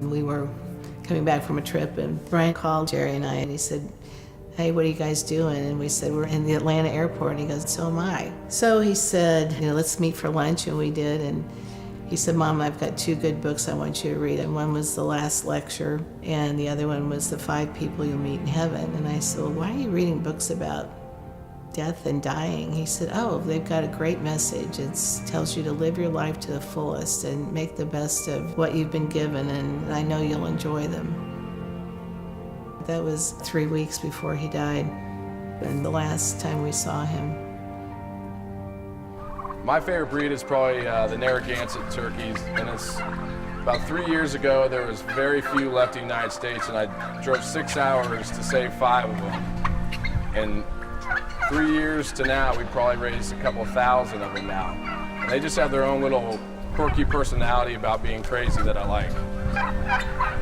We were coming back from a trip, and Brian called Jerry and I, and he said, "Hey, what are you guys doing?" And we said, "We're in the Atlanta airport." And he goes, "So am I." So he said, "Let's meet for lunch," and we did. And he said, "Mom, I've got two good books I want you to read." And one was The Last Lecture, and the other one was The Five People You'll Meet in Heaven. And I said, "Well, why are you reading books about death and dying?" He said, "Oh, they've got a great message. It tells you to live your life to the fullest and make the best of what you've been given, and I know you'll enjoy them." That was 3 weeks before he died, and the last time we saw him. My favorite breed is probably the Narragansett turkeys, and it's about 3 years ago. There was very few left in the United States, and I drove 6 hours to save 5 of them. And 3 years to now, we've probably raised a couple thousand of them now. And they just have their own little quirky personality about being crazy that I like.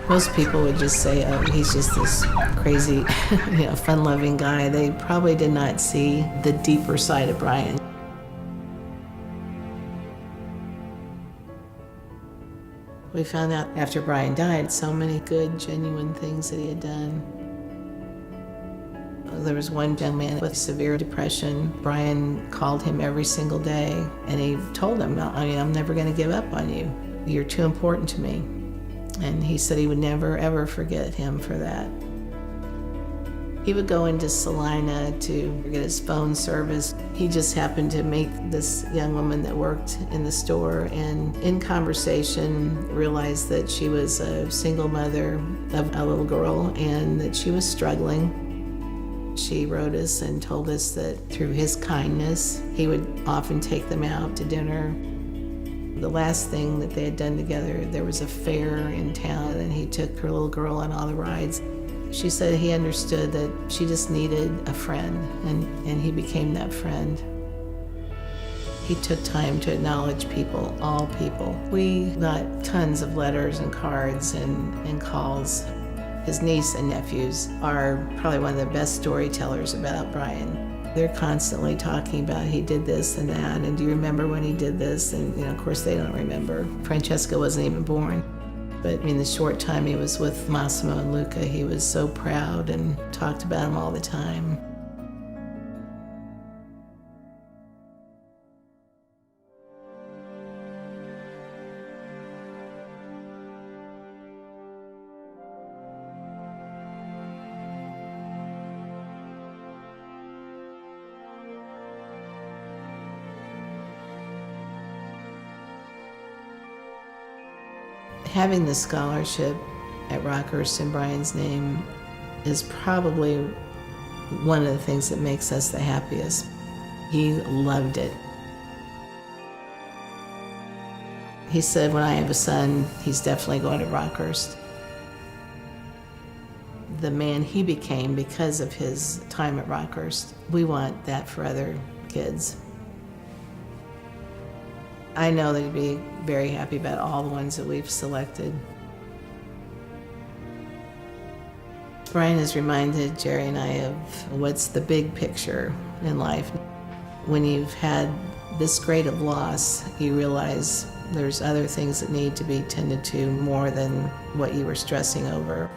Most people would just say, "Oh, he's just this crazy, fun-loving guy." They probably did not see the deeper side of Brian. We found out after Brian died so many good, genuine things that he had done. There was one young man with severe depression. Brian called him every single day, and he told him, "I'm never going to give up on you. You're too important to me." And he said he would never, ever forget him for that. He would go into Salina to get his phone service. He just happened to meet this young woman that worked in the store, and in conversation realized that she was a single mother of a little girl and that she was struggling. She wrote us and told us that through his kindness, he would often take them out to dinner. The last thing that they had done together, there was a fair in town, and he took her little girl on all the rides. She said he understood that she just needed a friend, and he became that friend. He took time to acknowledge people, all people. We got tons of letters and cards and calls. His niece and nephews are probably one of the best storytellers about Brian. They're constantly talking about he did this and that, and do you remember when he did this? And of course they don't remember. Francesca wasn't even born. But the short time he was with Massimo and Luca, he was so proud and talked about him all the time. Having the scholarship at Rockhurst in Brian's name is probably one of the things that makes us the happiest. He loved it. He said, "When I have a son, he's definitely going to Rockhurst." The man he became because of his time at Rockhurst, we want that for other kids. I know that he'd be very happy about all the ones that we've selected. Brian has reminded Jerry and I of what's the big picture in life. When you've had this great of loss, you realize there's other things that need to be tended to more than what you were stressing over.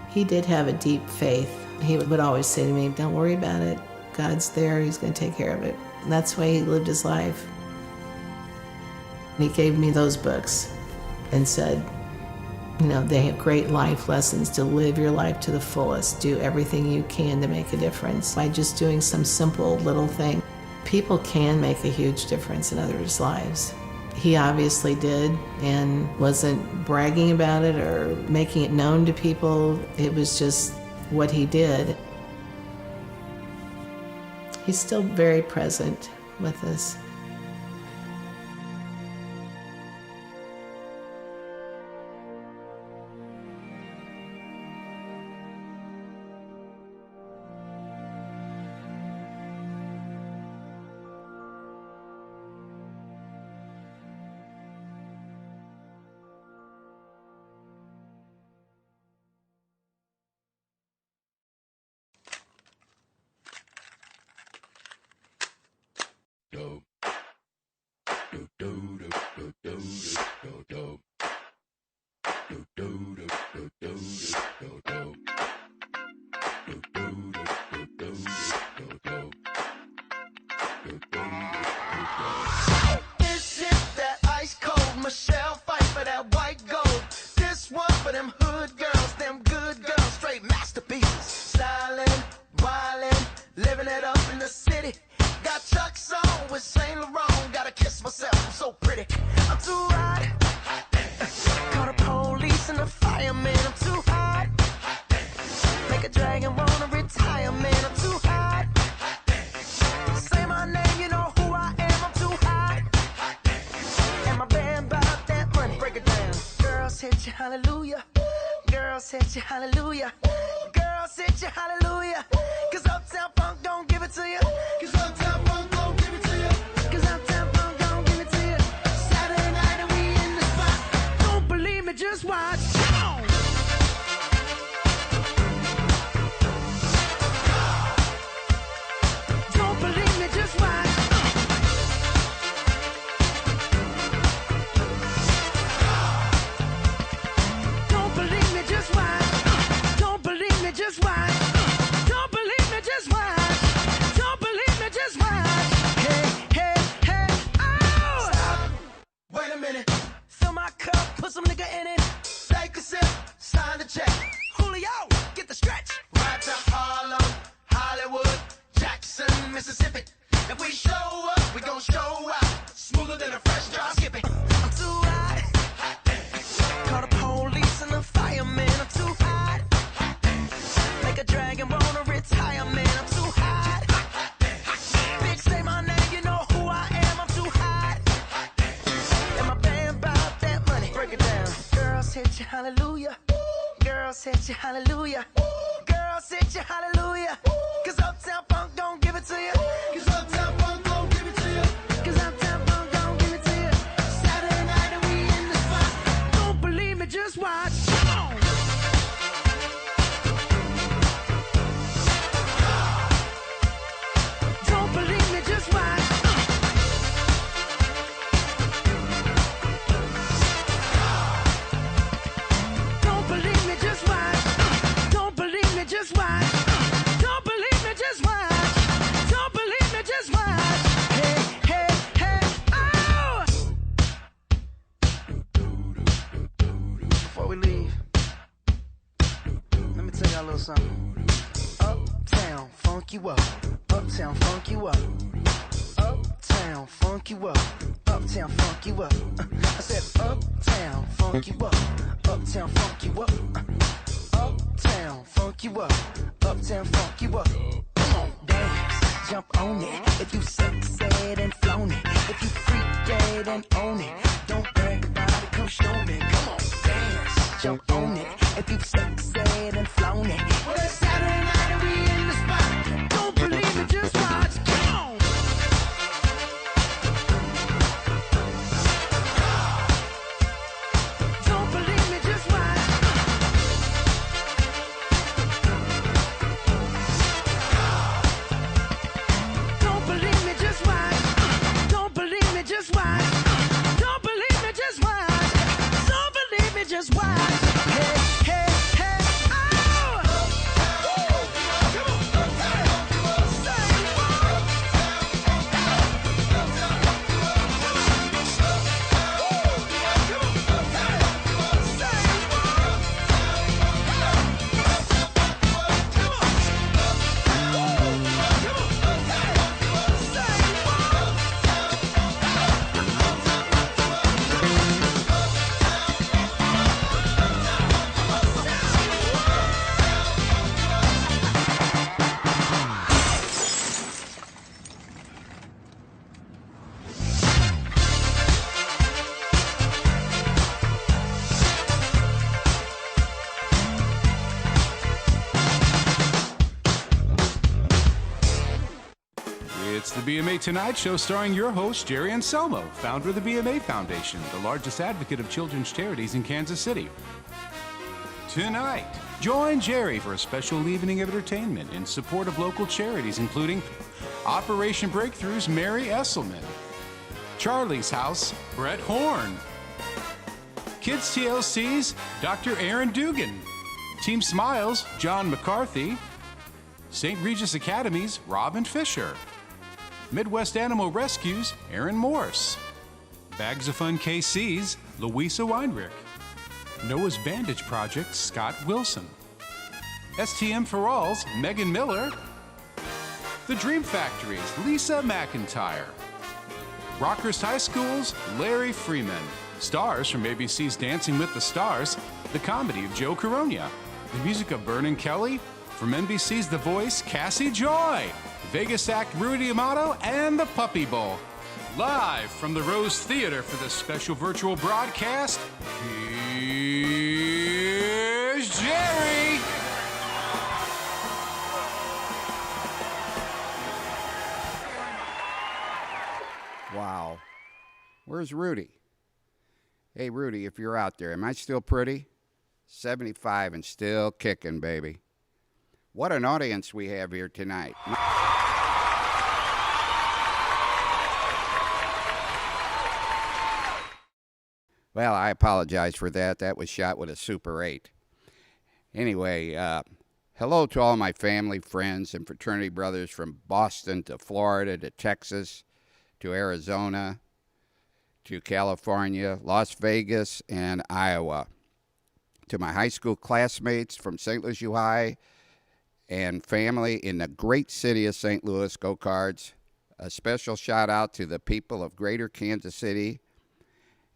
He did have a deep faith. He would always say to me, "Don't worry about it. God's there. He's going to take care of it." And that's the way he lived his life. He gave me those books and said, they have great life lessons to live your life to the fullest. Do everything you can to make a difference by just doing some simple little thing. People can make a huge difference in others' lives. He obviously did, and wasn't bragging about it or making it known to people. It was just what he did. He's still very present with us. Go. This is that ice cold Michelle fight for that white gold. This one for them hood girls, them good girls, straight masterpieces. Stylin', wildin', living it up in the city. Got Chuck's on with Saint Laurent. Gotta kiss myself, I'm so pretty. I'm too hot. Call the police and the fireman. I'm too hot. Make a dragon wanna retire, man. I'm too hot. Say my name, you know who I am. I'm too hot. And my band bought that money. Break it down. Girls hit you, hallelujah. Girls hit you, hallelujah. Girls hit you, hallelujah. Cause Uptown Funk don't give it to you. Cause Uptown Funk don't give it to you. Cause Uptown Funk don't give it to you. Saturday night and we in the spot. Don't believe me, just watch. Don't believe me, just watch. Don't believe me, just watch. Don't believe me, just watch. Don't believe me, just watch. Don't believe me, just watch. Hey, hey, hey, oh! Stop. Wait a minute. Fill my cup, put some nigga in it. Take a sip, sign the check. Julio, get the stretch. Right to Harlem, Hollywood, Jackson, Mississippi. If we show up, we gon' show out. Smoother than a fresh drop skipping. I'm too hot. Call the police and the fireman. I'm too hot. Make a dragon wanna retire, man. I'm too hot. Bitch, say my name, you know who I am. I'm too hot. And my band bought that money. Break it down. Girls hit you, hallelujah. Girls hit you, hallelujah. Girls hit you, hallelujah. Cause Uptown Funk don't give it to you. Cause Uptown Funk don't give it to you. Cause Uptown Funk don't give it to you. Saturday night and we in the spot. Don't believe me, just watch. Come on. Don't believe me, just watch. Don't believe me, just watch. Don't believe me, just watch. Don't believe me, just watch. Don't believe me, just watch. Hey, hey, hey, oh! Before we leave, let me tell y'all a little something. Uptown, funk you up. Uptown, funk you up. Uptown, funk you up. Uptown, funk you up. I said uptown, funk you up. Uptown, funk you up. Uptown, funk you up. Uptown, funk you up. Come on, dance, jump on it. If you sexed and flown it. If you freaked dead and own it. Don't brag about it, come show me. Come on, dance, jump on it. If you sexed and flown it. Well, it's Saturday night and we in the spot. Don't believe it, just watch. Come on. Don't believe me, just watch. Don't believe me, just watch. Don't believe me, just watch. Don't believe me, just watch. Don't believe me, just watch. Hey, hey, hey, oh! Come on. Say what? It's the BMA Tonight Show starring your host, Jerry Anselmo, founder of the BMA Foundation, the largest advocate of children's charities in Kansas City. Tonight, join Jerry for a special evening of entertainment in support of local charities, including Operation Breakthrough's Mary Esselman, Charlie's House, Brett Horn, Kids TLC's Dr. Aaron Dugan. Team Smiles, John McCarthy. St. Regis Academy's Robin Fisher. Midwest Animal Rescue's Aaron Morse. Bags of Fun KC's Louisa Weinrich. Noah's Bandage Project's Scott Wilson. STM for All's Megan Miller. The Dream Factory's Lisa McIntyre. Rockhurst High School's Larry Freeman. Stars from ABC's Dancing with the Stars, the comedy of Joe Caronia. The music of Vernon Kelly. From NBC's The Voice, Cassie Joy. Vegas act Rudy Amato and the Puppy Bowl. Live from the Rose Theater for this special virtual broadcast, here's Jerry. Wow. Where's Rudy? Hey, Rudy, if you're out there, am I still pretty? 75 and still kicking, baby. What an audience we have here tonight. Well, I apologize for that. That was shot with a Super 8. Anyway, hello to all my family, friends, and fraternity brothers from Boston to Florida to Texas to Arizona to California, Las Vegas, and Iowa. To my high school classmates from St. Louis U High and family in the great city of St. Louis, go Cards. A special shout out to the people of Greater Kansas City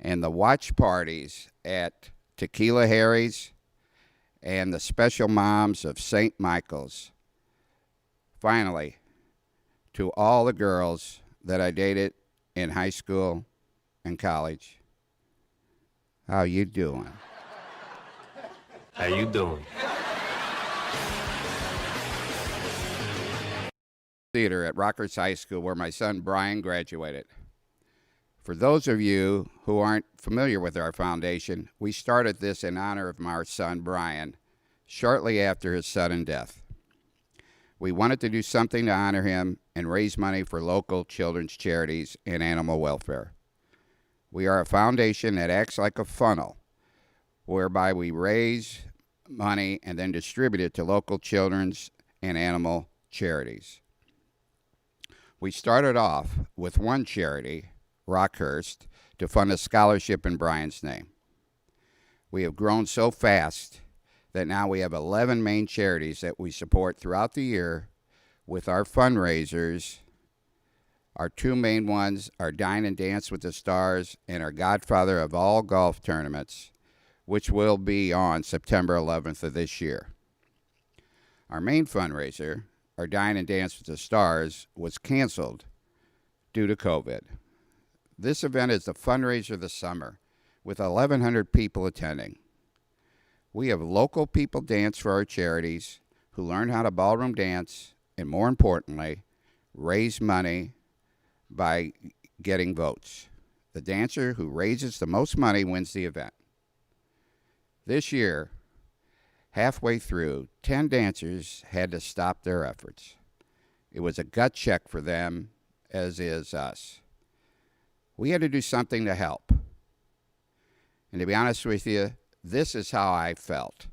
and the watch parties at Tequila Harry's and the special moms of St. Michael's. Finally, to all the girls that I dated in high school and college, how you doing? How you doing? Theater at Rockhurst High School, where my son Brian graduated. For those of you who aren't familiar with our foundation, we started this in honor of our son Brian shortly after his sudden death. We wanted to do something to honor him and raise money for local children's charities and animal welfare. We are a foundation that acts like a funnel, whereby we raise money and then distribute it to local children's and animal charities. We started off with one charity, Rockhurst, to fund a scholarship in Brian's name. We have grown so fast that now we have 11 main charities that we support throughout the year with our fundraisers. Our two main ones are Dine and Dance with the Stars and our godfather of all golf tournaments, which will be on September 11th of this year. Our main fundraiser, our Dine and Dance with the Stars, was canceled due to COVID. This event is the fundraiser of the summer, with 1,100 people attending. We have local people dance for our charities who learn how to ballroom dance and, more importantly, raise money by getting votes. The dancer who raises the most money wins the event. This year, halfway through, 10 dancers had to stop their efforts. It was a gut check for them, as is us. We had to do something to help. And to be honest with you, this is how I felt.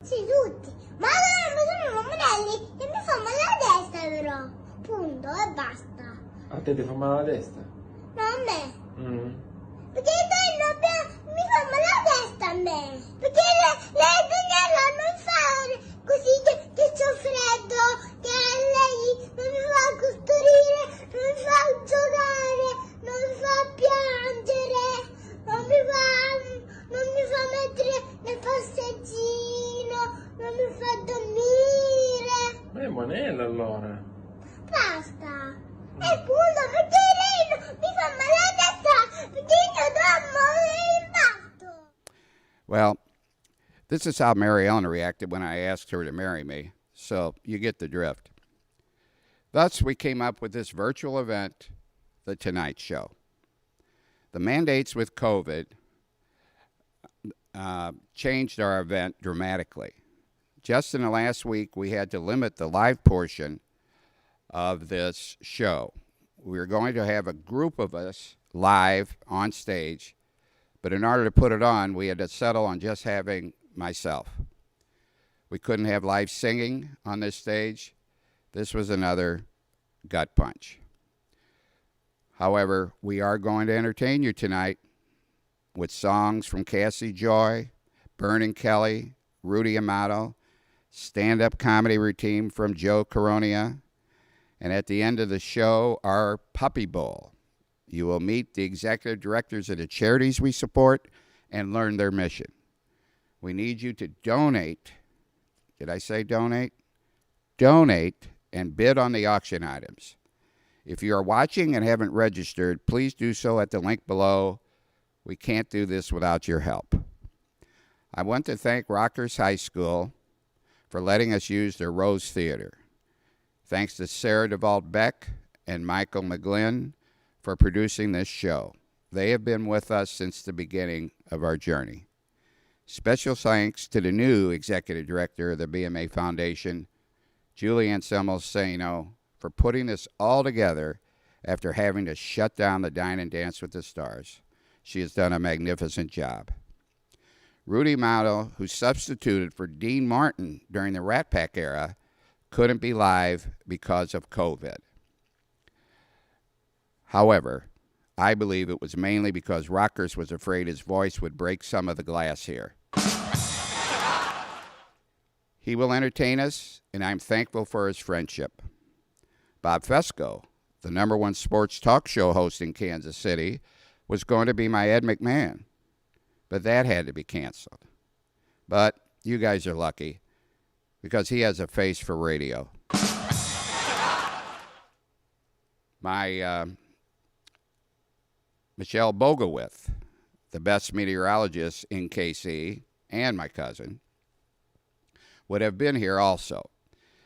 Sì, tutti. Ma allora mi sono numerelli e mi fa male la testa però. Punto, e basta. A te ti fa male la testa? No, a me. Mm. Perché mi fa male la testa a me. Perché lei Daniela non fa così che c'ho freddo, che lei non mi fa costurire, non mi fa giocare, non mi fa piangere, non mi fa mettere nel passeggino, non mi fa dormire. Ma è buonella allora. Basta. E punto, perché lei mi fa male la testa, perché io dormo in basso. Well, this is how Mary Ellen reacted when I asked her to marry me, so you get the drift. Thus, we came up with this virtual event, The Tonight Show. The mandates with COVID changed our event dramatically. Just in the last week, we had to limit the live portion of this show. We were going to have a group of us live on stage, But in order to put it on, we had to settle on just having myself. We couldn't have live singing on this stage. This was another gut punch. However, we are going to entertain you tonight with songs from Cassie Joy, Vernon Kelly, Rudy Amato, stand-up comedy routine from Joe Coronia, and at the end of the show, our Puppy Bowl. You will meet the executive directors of the charities we support and learn their mission. We need you to donate. Did I say donate? Donate and bid on the auction items. If you are watching and haven't registered, please do so at the link below. We can't do this without your help. I want to thank Rockhurst High School for letting us use their Rose Theater. Thanks to Sarah DeVault Beck and Michael McGlynn for producing this show. They have been with us since the beginning of our journey. Special thanks to the new executive director of the BMA Foundation, Julie Anselmo, for putting this all together after having to shut down the Dine and Dance with the Stars. She has done a magnificent job. Rudy Amato, who substituted for Dean Martin during the Rat Pack era, couldn't be live because of COVID. However, I believe it was mainly because Rockhurst was afraid his voice would break some of the glass here. He will entertain us, and I'm thankful for his friendship. Bob Fesco, the #1 sports talk show host in Kansas City, was going to be my Ed McMahon, but that had to be canceled. But you guys are lucky, because he has a face for radio. My Michelle Bogowith, the best meteorologist in KC, and my cousin, would have been here also.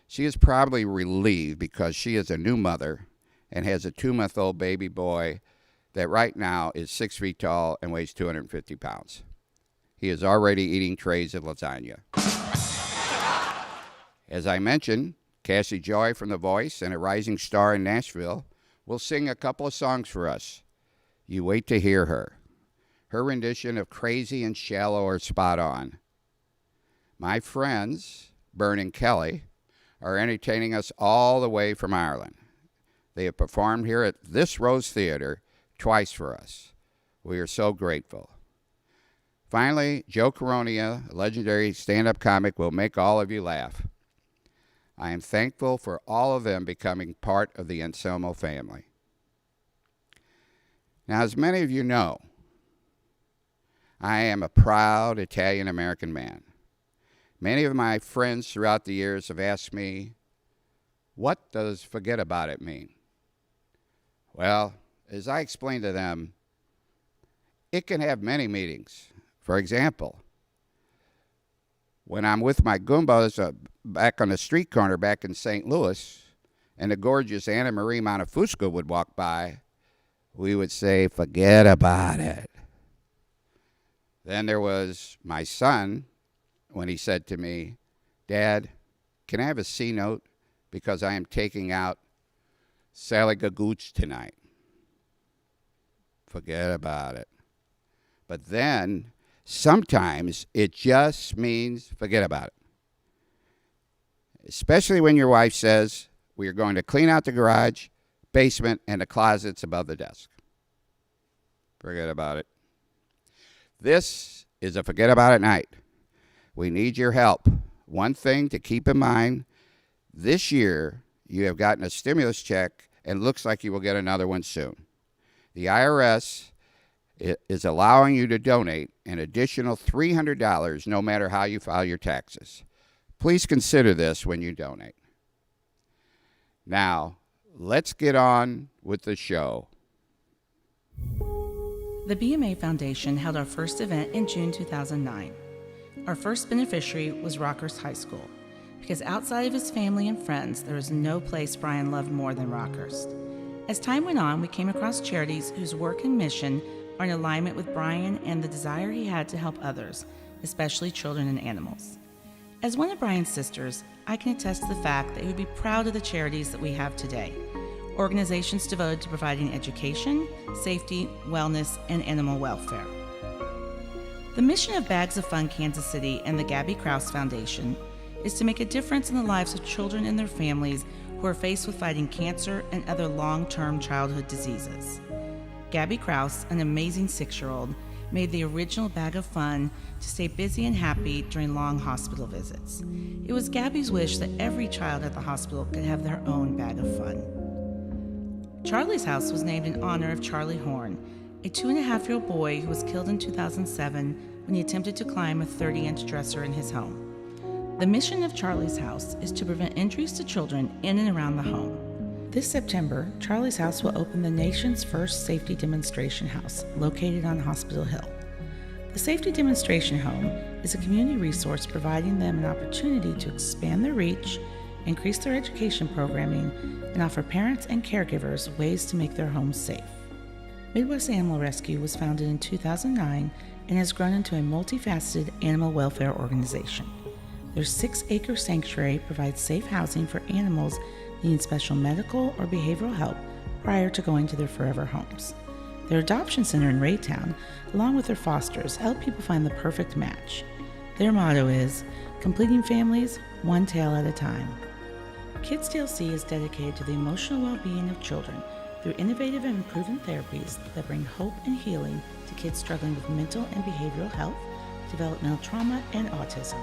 She is probably relieved because she is a new mother and has a 2-month-old baby boy that right now is 6 feet tall and weighs 250 pounds. He is already eating trays of lasagna. As I mentioned, Cassie Joy from The Voice and a rising star in Nashville will sing a couple of songs for us. You wait to hear her. Her rendition of Crazy and Shallow are spot on. My friends, Vernon Kelly, are entertaining us all the way from Ireland. They have performed here at this Rose Theater twice for us. We are so grateful. Finally, Joe Coronia, a legendary stand-up comic, will make all of you laugh. I am thankful for all of them becoming part of the Anselmo family. Now, as many of you know, I am a proud Italian-American man. Many of my friends throughout the years have asked me, what does forget about it mean? Well, as I explained to them, it can have many meanings. For example, when I'm with my Goombas back on the street corner back in St. Louis, and the gorgeous Anna Marie Montefusco would walk by, we would say, forget about it. Then there was my son, when he said to me, Dad, can I have a C note because I am taking out Sally Gagooch tonight? Forget about it. But then sometimes it just means forget about it. Especially when your wife says, we are going to clean out the garage, basement, and the closets above the desk. Forget about it. This is a forget about it night. We need your help. One thing to keep in mind, this year you have gotten a stimulus check and looks like you will get another one soon. The IRS is allowing you to donate an additional $300 no matter how you file your taxes. Please consider this when you donate. Now, let's get on with the show. The BMA Foundation held our first event in June 2009. Our first beneficiary was Rockhurst High School, because outside of his family and friends, there was no place Brian loved more than Rockhurst. As time went on, we came across Charities whose work and mission are in alignment with Brian and the desire he had to help others, especially children and animals. As one of Brian's sisters, I can attest to the fact that he would be proud of the charities that we have today. Organizations devoted to providing education, safety, wellness, and animal welfare. The mission of Bags of Fun Kansas City and the Gabby Krause Foundation is to make a difference in the lives of children and their families who are faced with fighting cancer and other long-term childhood diseases. Gabby Krause, an amazing 6-year-old, made the original Bag of Fun to stay busy and happy during long hospital visits. It was Gabby's wish that every child at the hospital could have their own Bag of Fun. Charlie's House was named in honor of Charlie Horn, a 2.5-year-old boy who was killed in 2007 when he attempted to climb a 30-inch dresser in his home. The mission of Charlie's House is to prevent injuries to children in and around the home. This September, Charlie's House will open the nation's first safety demonstration house, located on Hospital Hill. The Safety Demonstration Home is a community resource providing them an opportunity to expand their reach, increase their education programming, and offer parents and caregivers ways to make their homes safe. Midwest Animal Rescue was founded in 2009 and has grown into a multifaceted animal welfare organization. Their 6-acre sanctuary provides safe housing for animals needing special medical or behavioral help prior to going to their forever homes. Their adoption center in Raytown, along with their fosters, help people find the perfect match. Their motto is, completing families one tale at a time. Kids TLC is dedicated to the emotional well-being of children through innovative and proven therapies that bring hope and healing to kids struggling with mental and behavioral health, developmental trauma, and autism.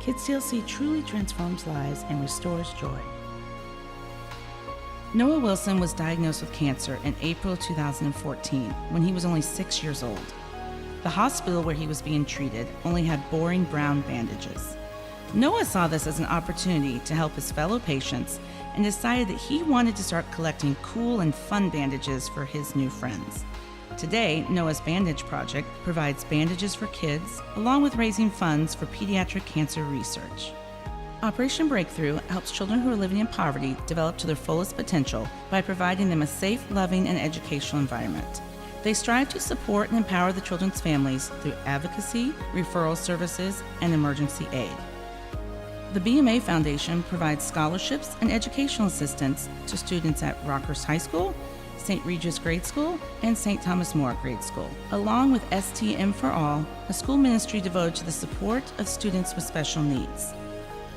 Kids TLC truly transforms lives and restores joy. Noah Wilson was diagnosed with cancer in April 2014 when he was only 6 years old. The hospital where he was being treated only had boring brown bandages. Noah saw this as an opportunity to help his fellow patients and decided that he wanted to start collecting cool and fun bandages for his new friends. Today, Noah's Bandage Project provides bandages for kids, along with raising funds for pediatric cancer research. Operation Breakthrough helps children who are living in poverty develop to their fullest potential by providing them a safe, loving, and educational environment. They strive to support and empower the children's families through advocacy, referral services, and emergency aid. The BMA Foundation provides scholarships and educational assistance to students at Rockhurst High School, St. Regis Grade School, and St. Thomas More Grade School, along with STM for All, a school ministry devoted to the support of students with special needs.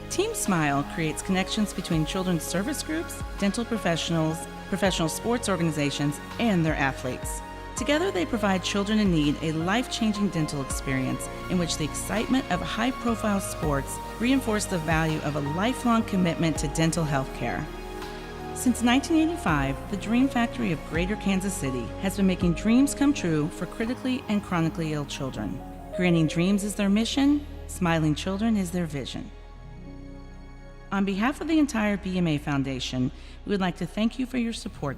Team Smile creates connections between children's service groups, dental professionals, professional sports organizations, and their athletes. Together, they provide children in need a life-changing dental experience in which the excitement of high-profile sports reinforce the value of a lifelong commitment to dental health care. Since 1985, the Dream Factory of Greater Kansas City has been making dreams come true for critically and chronically ill children. Granting dreams is their mission, smiling children is their vision. On behalf of the entire BMA Foundation, we would like to thank you for your support.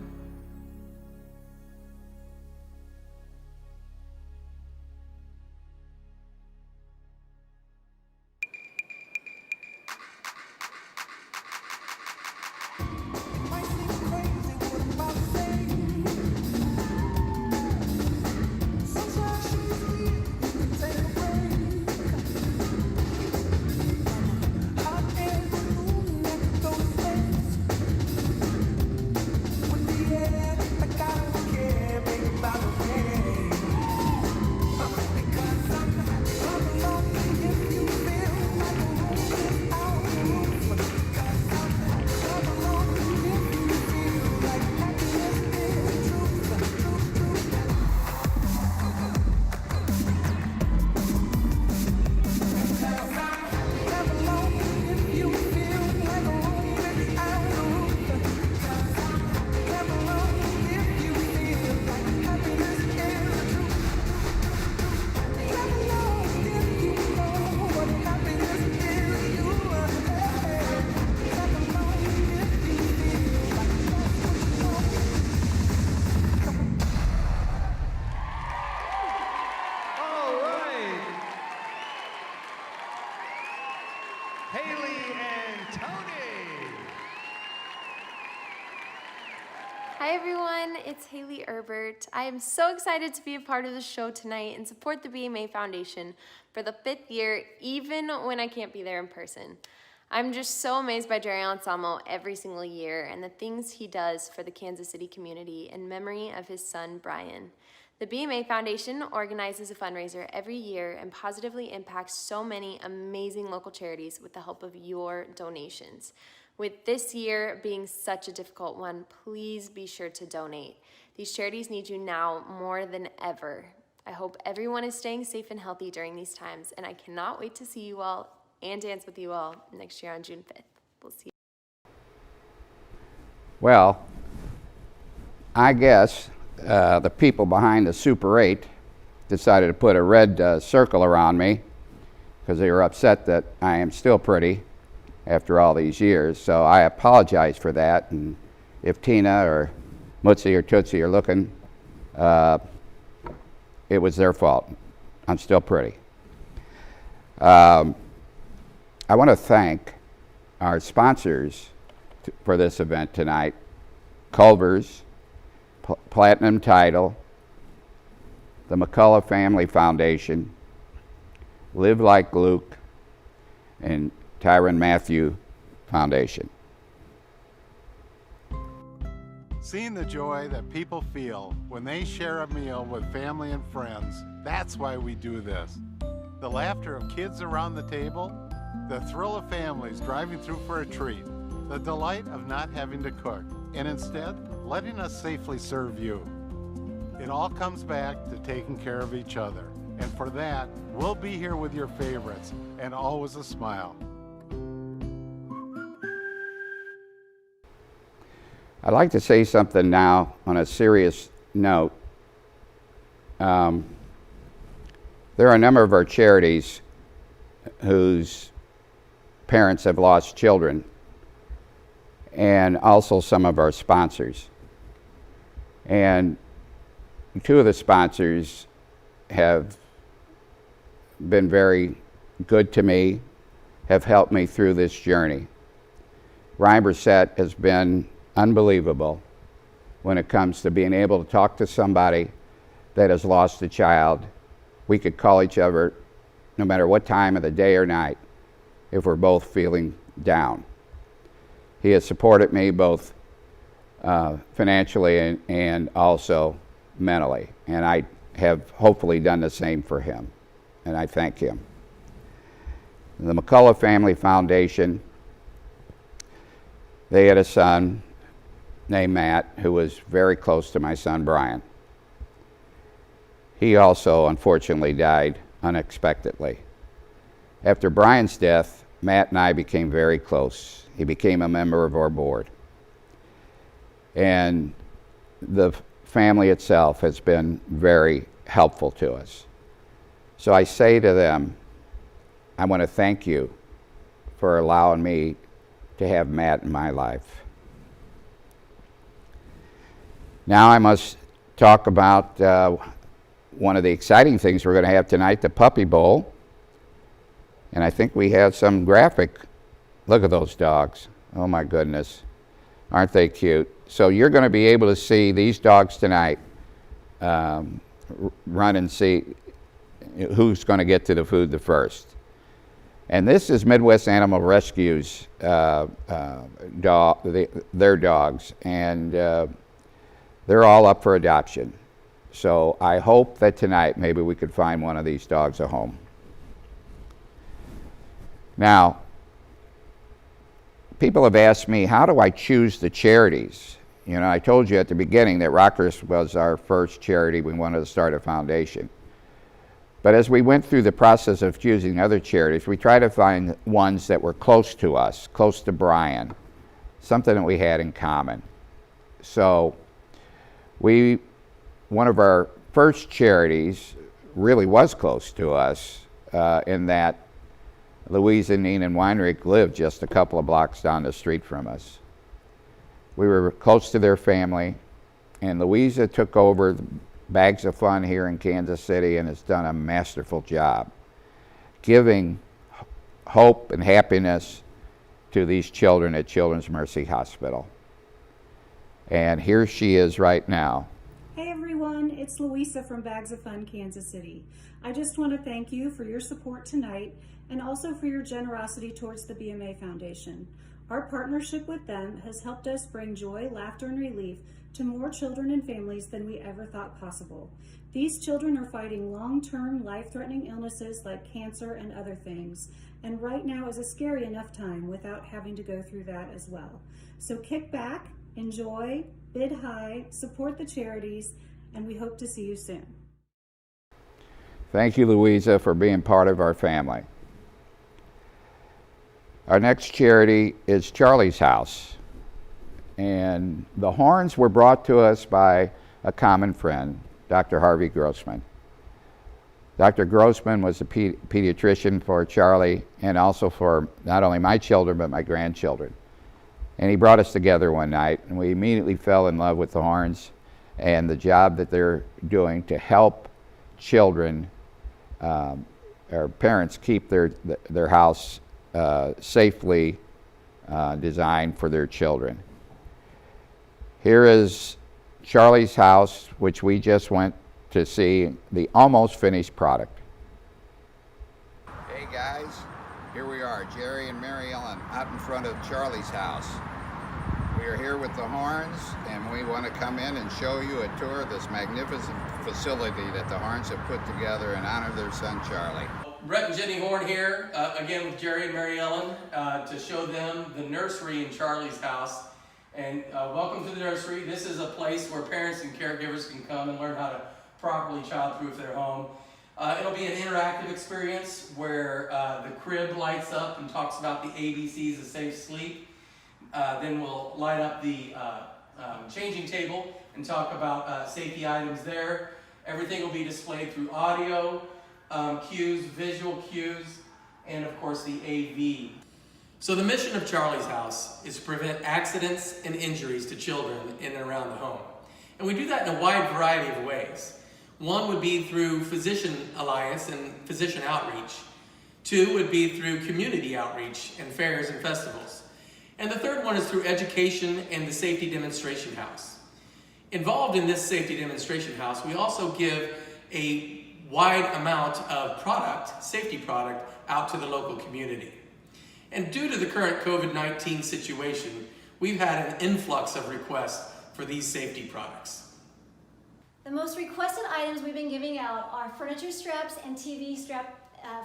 Hi everyone, it's Haley Erbert. I am so excited to be a part of the show tonight and support the BMA Foundation for the 5th year, even when I can't be there in person. I'm just so amazed by Jerry Anselmo every single year and the things he does for the Kansas City community in memory of his son, Brian. The BMA Foundation organizes a fundraiser every year and positively impacts so many amazing local charities with the help of your donations. With this year being such a difficult one, please be sure to donate. These charities need you now more than ever. I hope everyone is staying safe and healthy during these times, and I cannot wait to see you all and dance with you all next year on June 5th. We'll see you. Well, I guess the people behind the Super 8 decided to put a red circle around me because they were upset that I am still pretty after all these years. So I apologize for that. And if Tina or Mutzi or Tootsie are looking, it was their fault. I'm still pretty. I want to thank our sponsors for this event tonight: Culver's, Platinum Title, the McCullough Family Foundation, Live Like Luke, and Tyron Matthew Foundation. Seeing the joy that people feel when they share a meal with family and friends, that's why we do this. The laughter of kids around the table, the thrill of families driving through for a treat, the delight of not having to cook, and instead letting us safely serve you. It all comes back to taking care of each other. And for that, we'll be here with your favorites, and always a smile. I'd like to say something now on a serious note. There are a number of our charities whose parents have lost children, and also some of our sponsors. And two of the sponsors have been very good to me, have helped me through this journey. Ryan Brissett has been unbelievable when it comes to being able to talk to somebody that has lost a child. We could call each other no matter what time of the day or night if we're both feeling down. He has supported me both financially and also mentally, and I have hopefully done the same for him, and I thank him. The McCullough Family Foundation, they had a son named Matt who was very close to my son Brian. He also unfortunately died unexpectedly. After Brian's death, Matt and I became very close. He became a member of our board. And the family itself has been very helpful to us. So I say to them, I want to thank you for allowing me to have Matt in my life. Now I must talk about one of the exciting things we're going to have tonight, the Puppy Bowl. And I think we have some graphic. Look at those dogs. Oh my goodness. Aren't they cute? So you're going to be able to see these dogs tonight, run and see who's going to get to the food the first. And this is Midwest Animal Rescue's their dogs, and they're all up for adoption. So I hope that tonight maybe we could find one of these dogs a home. Now, people have asked me, how do I choose the charities? You know, I told you at the beginning that Rockers was our first charity. We wanted to start a foundation. But as we went through the process of choosing other charities, we tried to find ones that were close to us, close to Brian, something that we had in common. So one of our first charities really was close to us in that Louise and Nina Weinrich lived just a couple of blocks down the street from us. We were close to their family, and Louisa took over Bags of Fun here in Kansas City and has done a masterful job giving hope and happiness to these children at Children's Mercy Hospital. And here she is right now. Hey everyone, it's Louisa from Bags of Fun, Kansas City. I just want to thank you for your support tonight and also for your generosity towards the BMA Foundation. Our partnership with them has helped us bring joy, laughter, and relief to more children and families than we ever thought possible. These children are fighting long-term, life-threatening illnesses like cancer and other things, and right now is a scary enough time without having to go through that as well. So kick back, enjoy, bid high, support the charities, and we hope to see you soon. Thank you, Louisa, for being part of our family. Our next charity is Charlie's House. And the horns were brought to us by a common friend, Dr. Harvey Grossman. Dr. Grossman was a pediatrician for Charlie and also for not only my children, but my grandchildren. And he brought us together one night, and we immediately fell in love with the horns and the job that they're doing to help children or parents keep their house safely designed for their children. Here is Charlie's House, which we just went to see, the almost finished product. Hey guys, here we are, Jerry and Mary Ellen, out in front of Charlie's House. We are here with the horns, and we want to come in and show you a tour of this magnificent facility that the horns have put together in honor of their son, Charlie. Brett and Jenny Horn here, again with Jerry and Mary Ellen, to show them the nursery in Charlie's House. And welcome to the nursery. This is a place where parents and caregivers can come and learn how to properly child-proof their home. It'll be an interactive experience where the crib lights up and talks about the ABCs of safe sleep. Then we'll light up the changing table and talk about safety items there. Everything will be displayed through audio, cues, visual cues, and of course the AV. So the mission of Charlie's House is to prevent accidents and injuries to children in and around the home. And we do that in a wide variety of ways. One would be through Physician Alliance and physician outreach. Two would be through community outreach and fairs and festivals. And the third one is through education and the Safety Demonstration House. Involved in this Safety Demonstration House, we also give a wide amount of product, safety product, out to the local community. And due to the current COVID-19 situation, we've had an influx of requests for these safety products. The most requested items we've been giving out are furniture straps and TV strap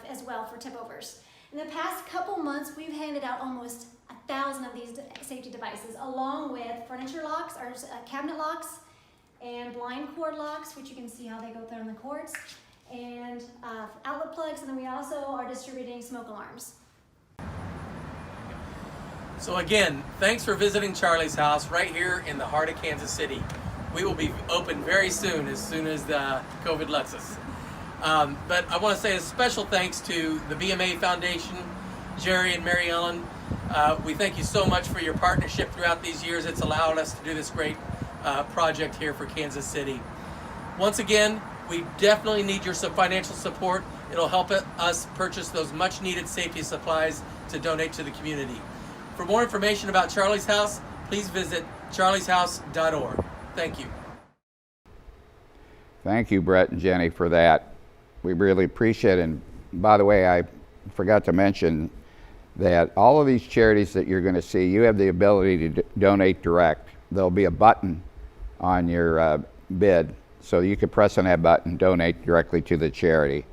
as well for tip overs. In the past couple months, we've handed out almost 1,000 of these safety devices, along with furniture locks, or cabinet locks, and blind cord locks, which you can see how they go through on the cords, and outlet plugs, and then we also are distributing smoke alarms. So again, thanks for visiting Charlie's House right here in the heart of Kansas City. We will be open very soon as the COVID lets us. But I want to say a special thanks to the BMA Foundation, Jerry and Mary Ellen. We thank you so much for your partnership throughout these years. It's allowed us to do this great project here for Kansas City. Once again, we definitely need your financial support. It'll help us purchase those much needed safety supplies to donate to the community. For more information about Charlie's House, please visit charlieshouse.org. Thank you. Thank you, Brett and Jenny, for that. We really appreciate it. And by the way, I forgot to mention that all of these charities that you're going to see, you have the ability to donate direct. There'll be a button on your bid, so you can press on that button, donate directly to the charity.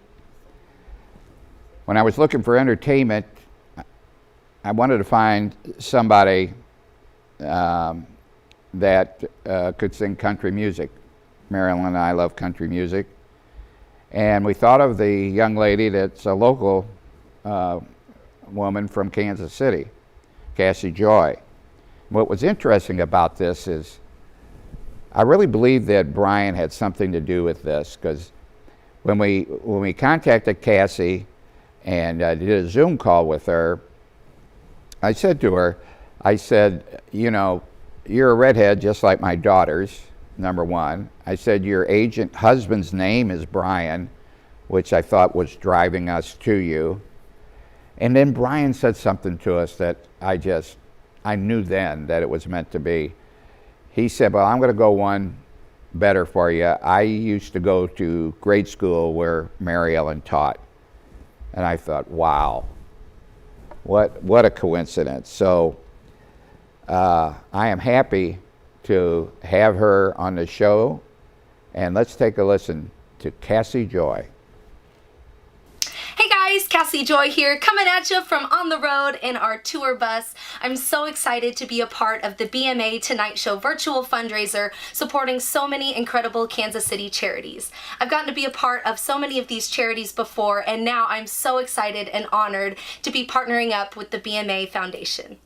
When I was looking for entertainment, I wanted to find somebody that could sing country music. Marilyn and I love country music. And we thought of the young lady that's a local woman from Kansas City, Cassie Joy. What was interesting about this is I really believe that Brian had something to do with this, because when we contacted Cassie and did a Zoom call with her, I said to her, I said, you know, you're a redhead just like my daughters, number one. I said, your husband's name is Brian, which I thought was driving us to you. And then Brian said something to us that I knew then that it was meant to be. He said, well, I'm going to go one better for you. I used to go to grade school where Mary Ellen taught. And I thought, wow. What a coincidence. So I am happy to have her on the show, and let's take a listen to Cassie Joy. Hey guys, Cassie Joy here, coming at you from on the road in our tour bus. I'm so excited to be a part of the BMA Tonight Show virtual fundraiser, supporting so many incredible Kansas City charities. I've gotten to be a part of so many of these charities before, and now I'm so excited and honored to be partnering up with the BMA Foundation.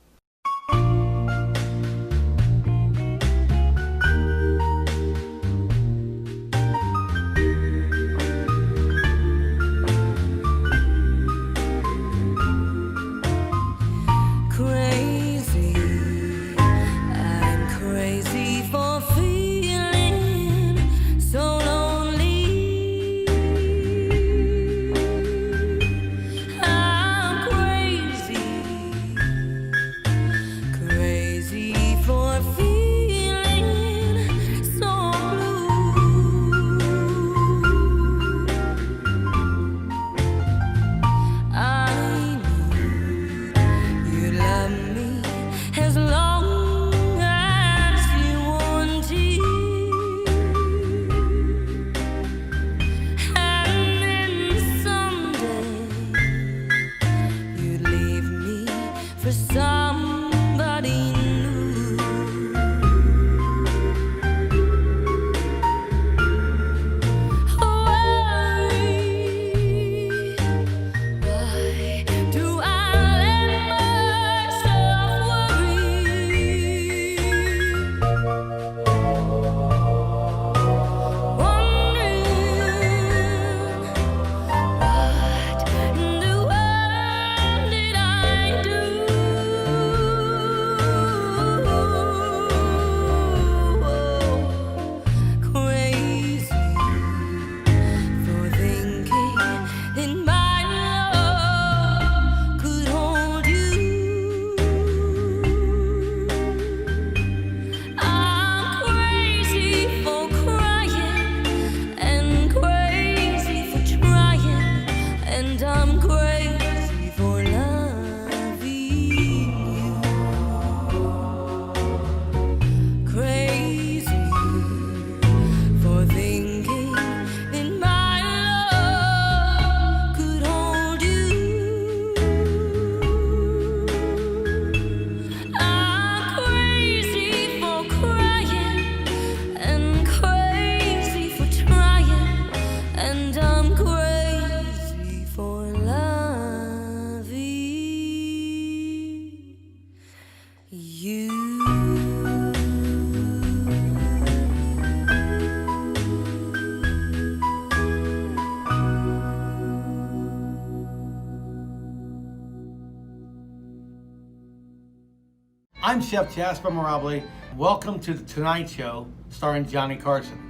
I'm Chef Jasper Mirabile. Welcome to the Tonight Show, starring Johnny Carson.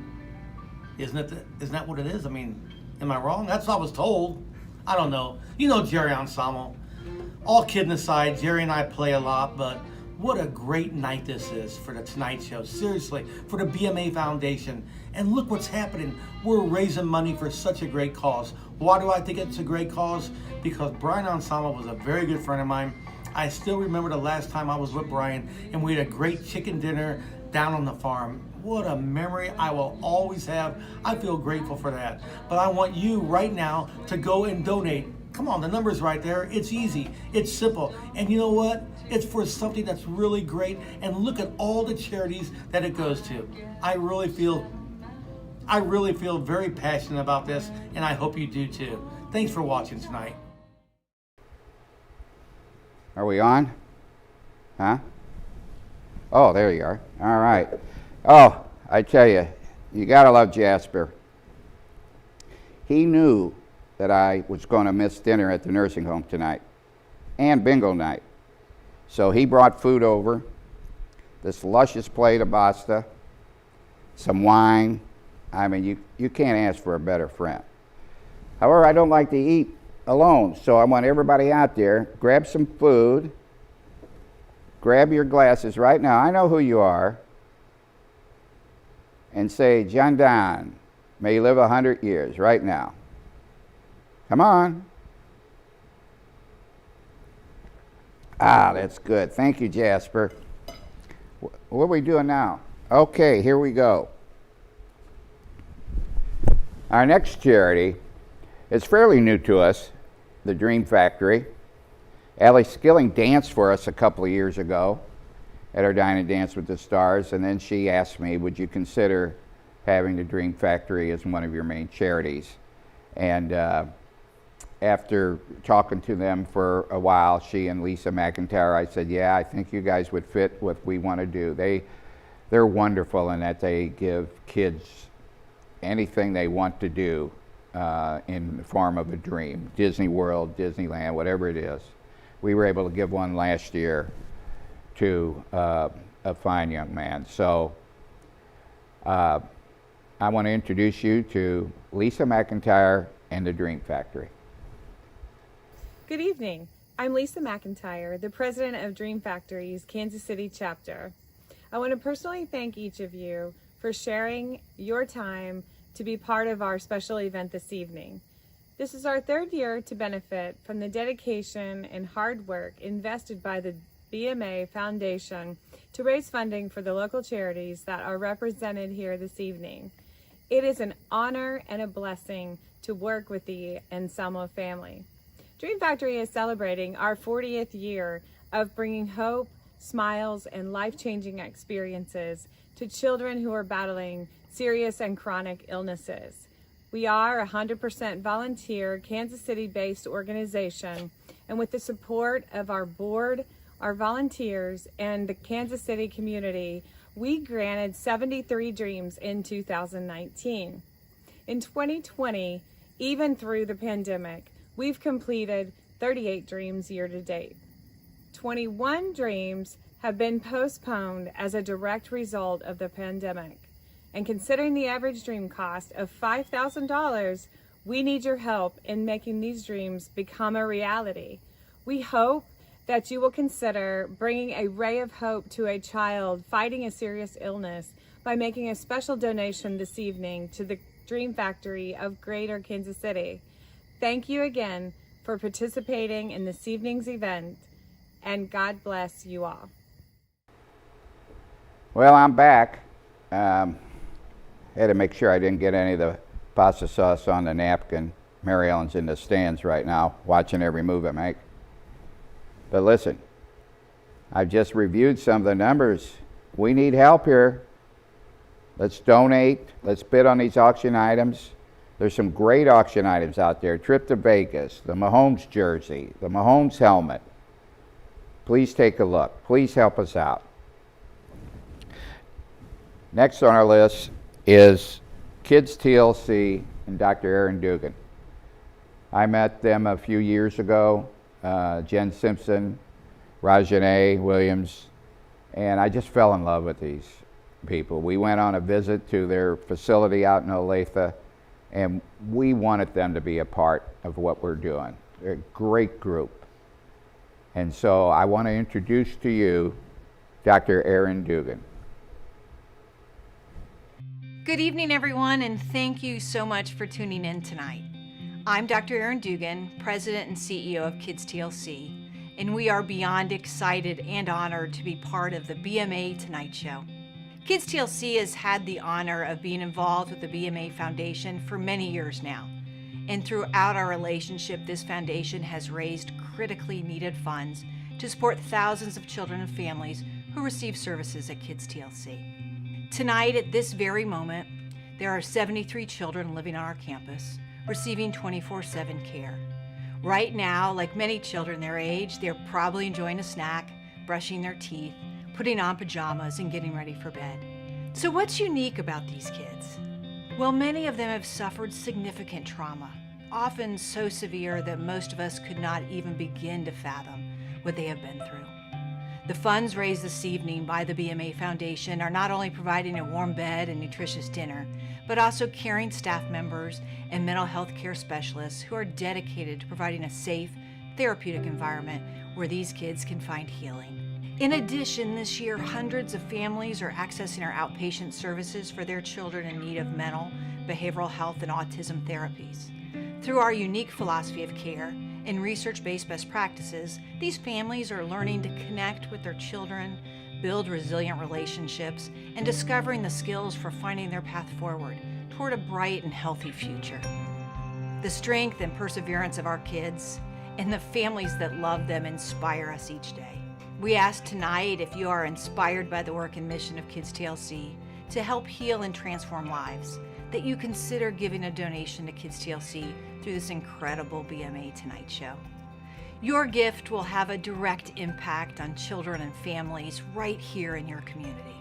Isn't that what it is? I mean, am I wrong? That's what I was told. I don't know. You know Jerry Ensemble. All kidding aside, Jerry and I play a lot, but what a great night this is for the Tonight Show. Seriously, for the BMA Foundation. And look what's happening. We're raising money for such a great cause. Why do I think it's a great cause? Because Brian Ensemble was a very good friend of mine. I still remember the last time I was with Brian, and we had a great chicken dinner down on the farm. What a memory I will always have. I feel grateful for that. But I want you right now to go and donate. Come on, the number's right there. It's easy. It's simple. And you know what? It's for something that's really great. And look at all the charities that it goes to. I really feel very passionate about this, and I hope you do too. Thanks for watching tonight. Are we on? Huh? Oh, there you are. All right. Oh, I tell you, you gotta love Jasper. He knew that I was going to miss dinner at the nursing home tonight and bingo night. So he brought food over, this luscious plate of pasta, some wine. I mean, you can't ask for a better friend. However, I don't like to eat alone, so I want everybody out there, grab some food, grab your glasses right now. I know who you are. And say, John Don, may you live 100 years right now. Come on. Ah, that's good. Thank you, Jasper. What are we doing now? Okay, here we go. Our next charity is fairly new to us, the Dream Factory. Allie Skilling danced for us a couple of years ago at our Dine and Dance with the Stars, and then she asked me, would you consider having the Dream Factory as one of your main charities? And after talking to them for a while, she and Lisa McIntyre, I said, yeah, I think you guys would fit what we want to do. They're wonderful in that they give kids anything they want to do in the form of a dream. Disney World, Disneyland, whatever it is. We were able to give one last year to a fine young man. So I want to introduce you to Lisa McIntyre and the Dream Factory. Good evening. I'm Lisa McIntyre, the president of Dream Factory's Kansas City chapter. I want to personally thank each of you for sharing your time to be part of our special event this evening. This is our third year to benefit from the dedication and hard work invested by the BMA Foundation to raise funding for the local charities that are represented here this evening. It is an honor and a blessing to work with the Anselmo family. Dream Factory is celebrating our 40th year of bringing hope, smiles, and life-changing experiences to children who are battling serious and chronic illnesses. We are a 100% volunteer, Kansas City-based organization, and with the support of our board, our volunteers, and the Kansas City community, we granted 73 dreams in 2019. In 2020, even through the pandemic, we've completed 38 dreams year to date. 21 dreams have been postponed as a direct result of the pandemic. And considering the average dream cost of $5,000, we need your help in making these dreams become a reality. We hope that you will consider bringing a ray of hope to a child fighting a serious illness by making a special donation this evening to the Dream Factory of Greater Kansas City. Thank you again for participating in this evening's event, and God bless you all. Well, I'm back. Had to make sure I didn't get any of the pasta sauce on the napkin. Mary Ellen's in the stands right now, watching every move I make. But listen, I've just reviewed some of the numbers. We need help here. Let's donate. Let's bid on these auction items. There's some great auction items out there. Trip to Vegas, the Mahomes jersey, the Mahomes helmet. Please take a look. Please help us out. Next on our list is Kids TLC and Dr. Aaron Dugan. I met them a few years ago, Jen Simpson, Rajane Williams, and I just fell in love with these people. We went on a visit to their facility out in Olathe, and we wanted them to be a part of what we're doing. They're a great group. And so I want to introduce to you Dr. Aaron Dugan. Good evening, everyone, and thank you so much for tuning in tonight. I'm Dr. Aaron Dugan, President and CEO of Kids TLC, and we are beyond excited and honored to be part of the BMA Tonight Show. Kids TLC has had the honor of being involved with the BMA Foundation for many years now, and throughout our relationship, this foundation has raised critically needed funds to support thousands of children and families who receive services at Kids TLC. Tonight, at this very moment, there are 73 children living on our campus, receiving 24/7 care. Right now, like many children their age, they're probably enjoying a snack, brushing their teeth, putting on pajamas, and getting ready for bed. So what's unique about these kids? Well, many of them have suffered significant trauma, often so severe that most of us could not even begin to fathom what they have been through. The funds raised this evening by the BMA Foundation are not only providing a warm bed and nutritious dinner, but also caring staff members and mental health care specialists who are dedicated to providing a safe, therapeutic environment where these kids can find healing. In addition, this year, hundreds of families are accessing our outpatient services for their children in need of mental, behavioral health, and autism therapies. Through our unique philosophy of care and research-based best practices, these families are learning to connect with their children, build resilient relationships, and discovering the skills for finding their path forward toward a bright and healthy future. The strength and perseverance of our kids and the families that love them inspire us each day. We ask tonight, if you are inspired by the work and mission of Kids TLC to help heal and transform lives, that you consider giving a donation to Kids TLC through this incredible BMA Tonight Show. Your gift will have a direct impact on children and families right here in your community.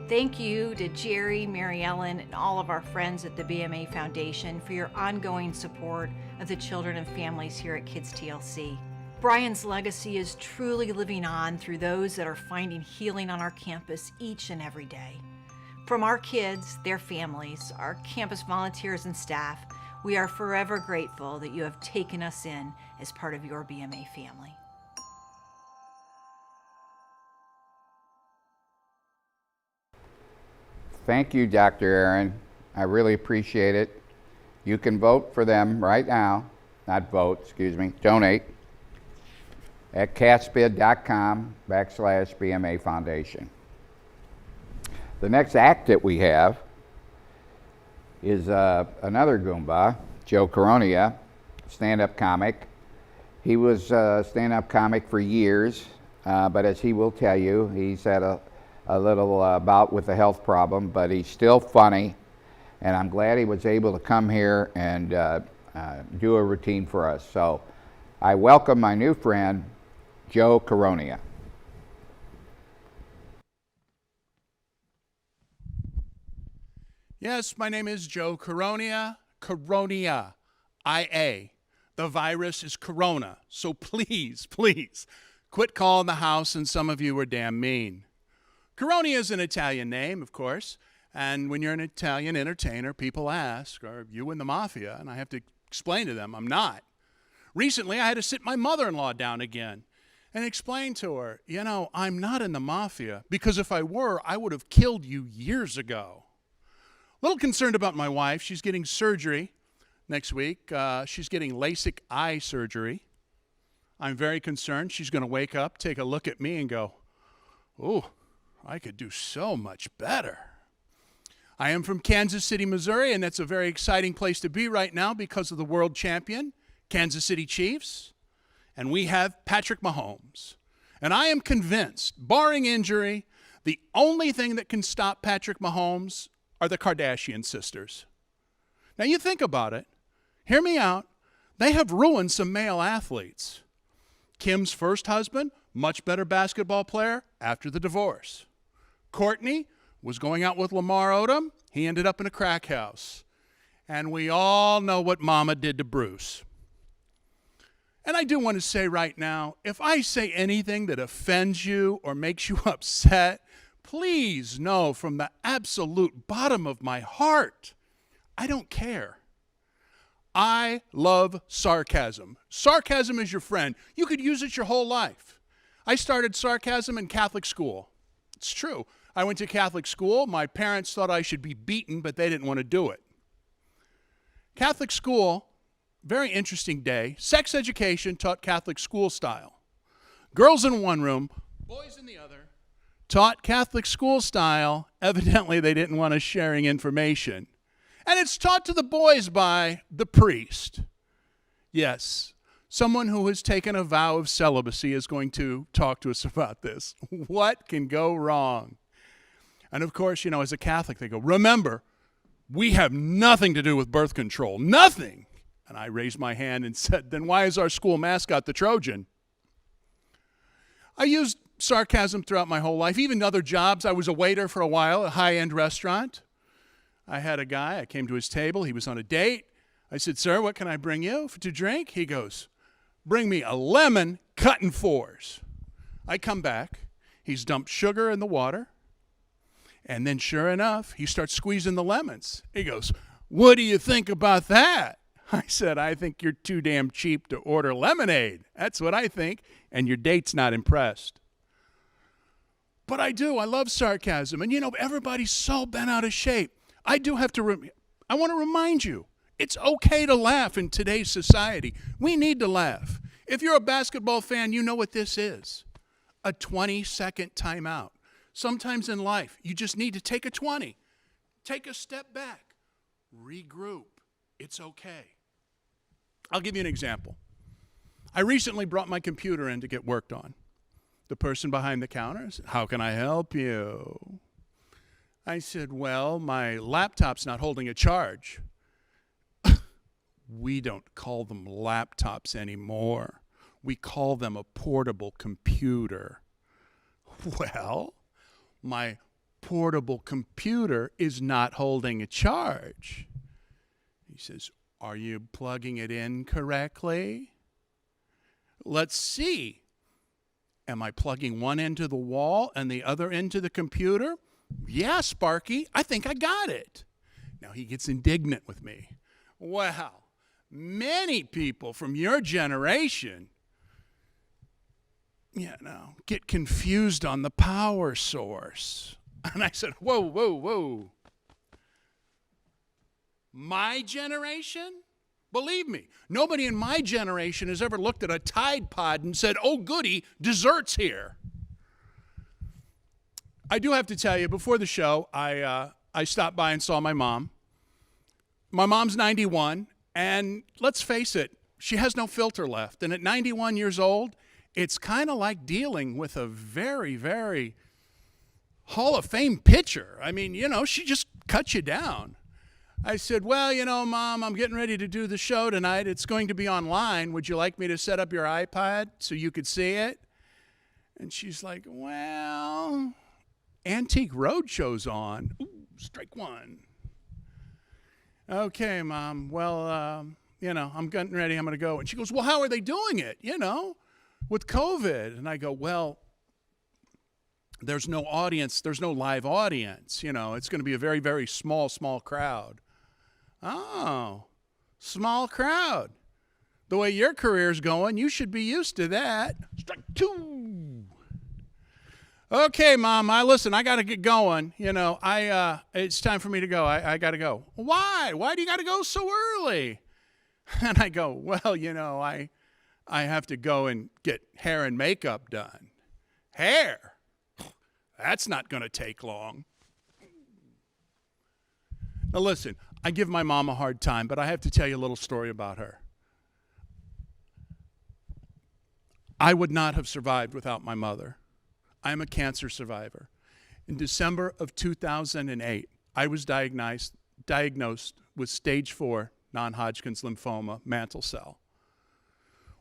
Thank you to Jerry, Mary Ellen, and all of our friends at the BMA Foundation for your ongoing support of the children and families here at Kids TLC. Brian's legacy is truly living on through those that are finding healing on our campus each and every day. From our kids, their families, our campus volunteers and staff, we are forever grateful that you have taken us in as part of your BMA family. Thank you, Dr. Aaron. I really appreciate it. You can vote for them right now, not vote, excuse me, donate at catsbid.com/BMA Foundation. The next act that we have is another Goomba, Joe Coronia, stand-up comic. He was a stand-up comic for years, but as he will tell you, he's had a little bout with a health problem, but he's still funny, and I'm glad he was able to come here and do a routine for us. So I welcome my new friend, Joe Coronia. Yes, my name is Joe Coronia. Coronia, IA. The virus is corona, so please, please, quit calling the house, and some of you are damn mean. Coronia is an Italian name, of course, and when you're an Italian entertainer, people ask, are you in the mafia? And I have to explain to them, I'm not. Recently, I had to sit my mother-in-law down again and explain to her, you know, I'm not in the mafia, because if I were, I would have killed you years ago. A little concerned about my wife. She's getting surgery next week. She's getting LASIK eye surgery. I'm very concerned. She's going to wake up, take a look at me, and go, oh, I could do so much better. I am from Kansas City, Missouri, and that's a very exciting place to be right now because of the world champion, Kansas City Chiefs, and we have Patrick Mahomes. And I am convinced, barring injury, the only thing that can stop Patrick Mahomes are the Kardashian sisters. Now you think about it. Hear me out. They have ruined some male athletes. Kim's first husband, much better basketball player after the divorce. Courtney was going out with Lamar Odom. He ended up in a crack house. And we all know what Mama did to Bruce. And I do want to say right now, if I say anything that offends you or makes you upset, please know from the absolute bottom of my heart, I don't care. I love sarcasm. Sarcasm is your friend. You could use it your whole life. I started sarcasm in Catholic school. It's true. I went to Catholic school. My parents thought I should be beaten, but they didn't want to do it. Catholic school, very interesting day. Sex education taught Catholic school style. Girls in one room, boys in the other. Taught Catholic school style. Evidently, they didn't want us sharing information. And it's taught to the boys by the priest. Yes, someone who has taken a vow of celibacy is going to talk to us about this. What can go wrong? And of course, you know, as a Catholic, they go, remember, we have nothing to do with birth control. Nothing. And I raised my hand and said, then why is our school mascot the Trojan? I used sarcasm throughout my whole life, even other jobs. I was a waiter for a while at a high-end restaurant. I had a guy, I came to his table, he was on a date. I said, sir, what can I bring you to drink? He goes, bring me a lemon cut in fours. I come back, he's dumped sugar in the water, and then sure enough, he starts squeezing the lemons. He goes, what do you think about that? I said, I think you're too damn cheap to order lemonade. That's what I think, and your date's not impressed. But I do. I love sarcasm. And, you know, everybody's so bent out of shape. I do have to, I want to remind you, it's okay to laugh in today's society. We need to laugh. If you're a basketball fan, you know what this is. a 20-second timeout. Sometimes in life, you just need to take a 20. Take a step back. Regroup. It's okay. I'll give you an example. I recently brought my computer in to get worked on. The person behind the counter said, "How can I help you?" I said, "Well, my laptop's not holding a charge." We don't call them laptops anymore. We call them a portable computer. Well, my portable computer is not holding a charge. He says, "Are you plugging it in correctly?" Let's see. Am I plugging one end to the wall and the other end to the computer? Yeah, Sparky, I think I got it. Now he gets indignant with me. Well, many people from your generation, get confused on the power source. And I said, whoa, whoa, whoa. My generation? Believe me, nobody in my generation has ever looked at a Tide Pod and said, "Oh, goody, dessert's here." I do have to tell you, before the show, I stopped by and saw my mom. My mom's 91, and let's face it, she has no filter left. And at 91 years old, it's kind of like dealing with a very, very Hall of Fame pitcher. I mean, she just cuts you down. I said, "Well, Mom, I'm getting ready to do the show tonight. It's going to be online. Would you like me to set up your iPad so you could see it?" And she's like, "Well, Antique Roadshow's on." Ooh, strike one. "Okay, Mom. Well, I'm getting ready. I'm going to go." And she goes, "Well, how are they doing it, with COVID?" And I go, "Well, there's no audience. There's no live audience. It's going to be a very, very small crowd." "Oh, small crowd. The way your career's going, you should be used to that." Strike two. "Okay, Mom, listen, I got to get going. It's time for me to go. I got to go." "Why? Why do you got to go so early?" And I go, "Well, I have to go and get hair and makeup done." "Hair? That's not going to take long." Now listen, I give my mom a hard time, but I have to tell you a little story about her. I would not have survived without my mother. I'm a cancer survivor. In December of 2008, I was diagnosed with stage 4 non-Hodgkin's lymphoma, mantle cell.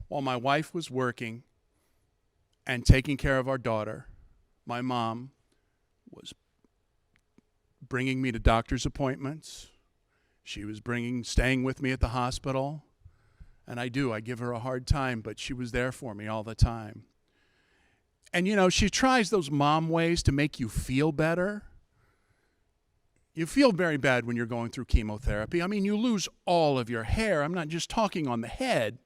While my wife was working and taking care of our daughter, my mom was bringing me to doctor's appointments. She was staying with me at the hospital. And I give her a hard time, but she was there for me all the time. And she tries those mom ways to make you feel better. You feel very bad when you're going through chemotherapy. I mean, you lose all of your hair. I'm not just talking on the head,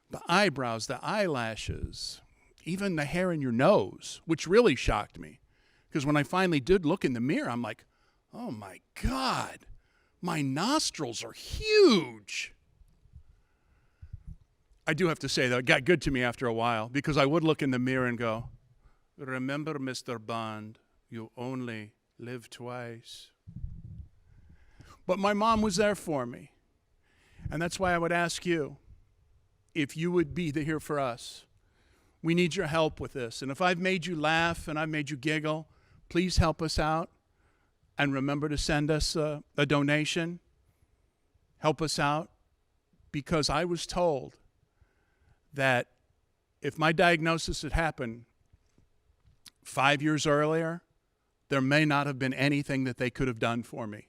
the eyebrows, the eyelashes, even the hair in your nose, which really shocked me. Because when I finally did look in the mirror, I'm like, oh my God, my nostrils are huge. I do have to say, though, it got good to me after a while, because I would look in the mirror and go, "Remember, Mr. Bond, you only live twice." But my mom was there for me. And that's why I would ask you, if you would be here for us. We need your help with this. And if I've made you laugh and I've made you giggle, please help us out. And remember to send us a donation. Help us out. Because I was told that if my diagnosis had happened 5 years earlier, there may not have been anything that they could have done for me.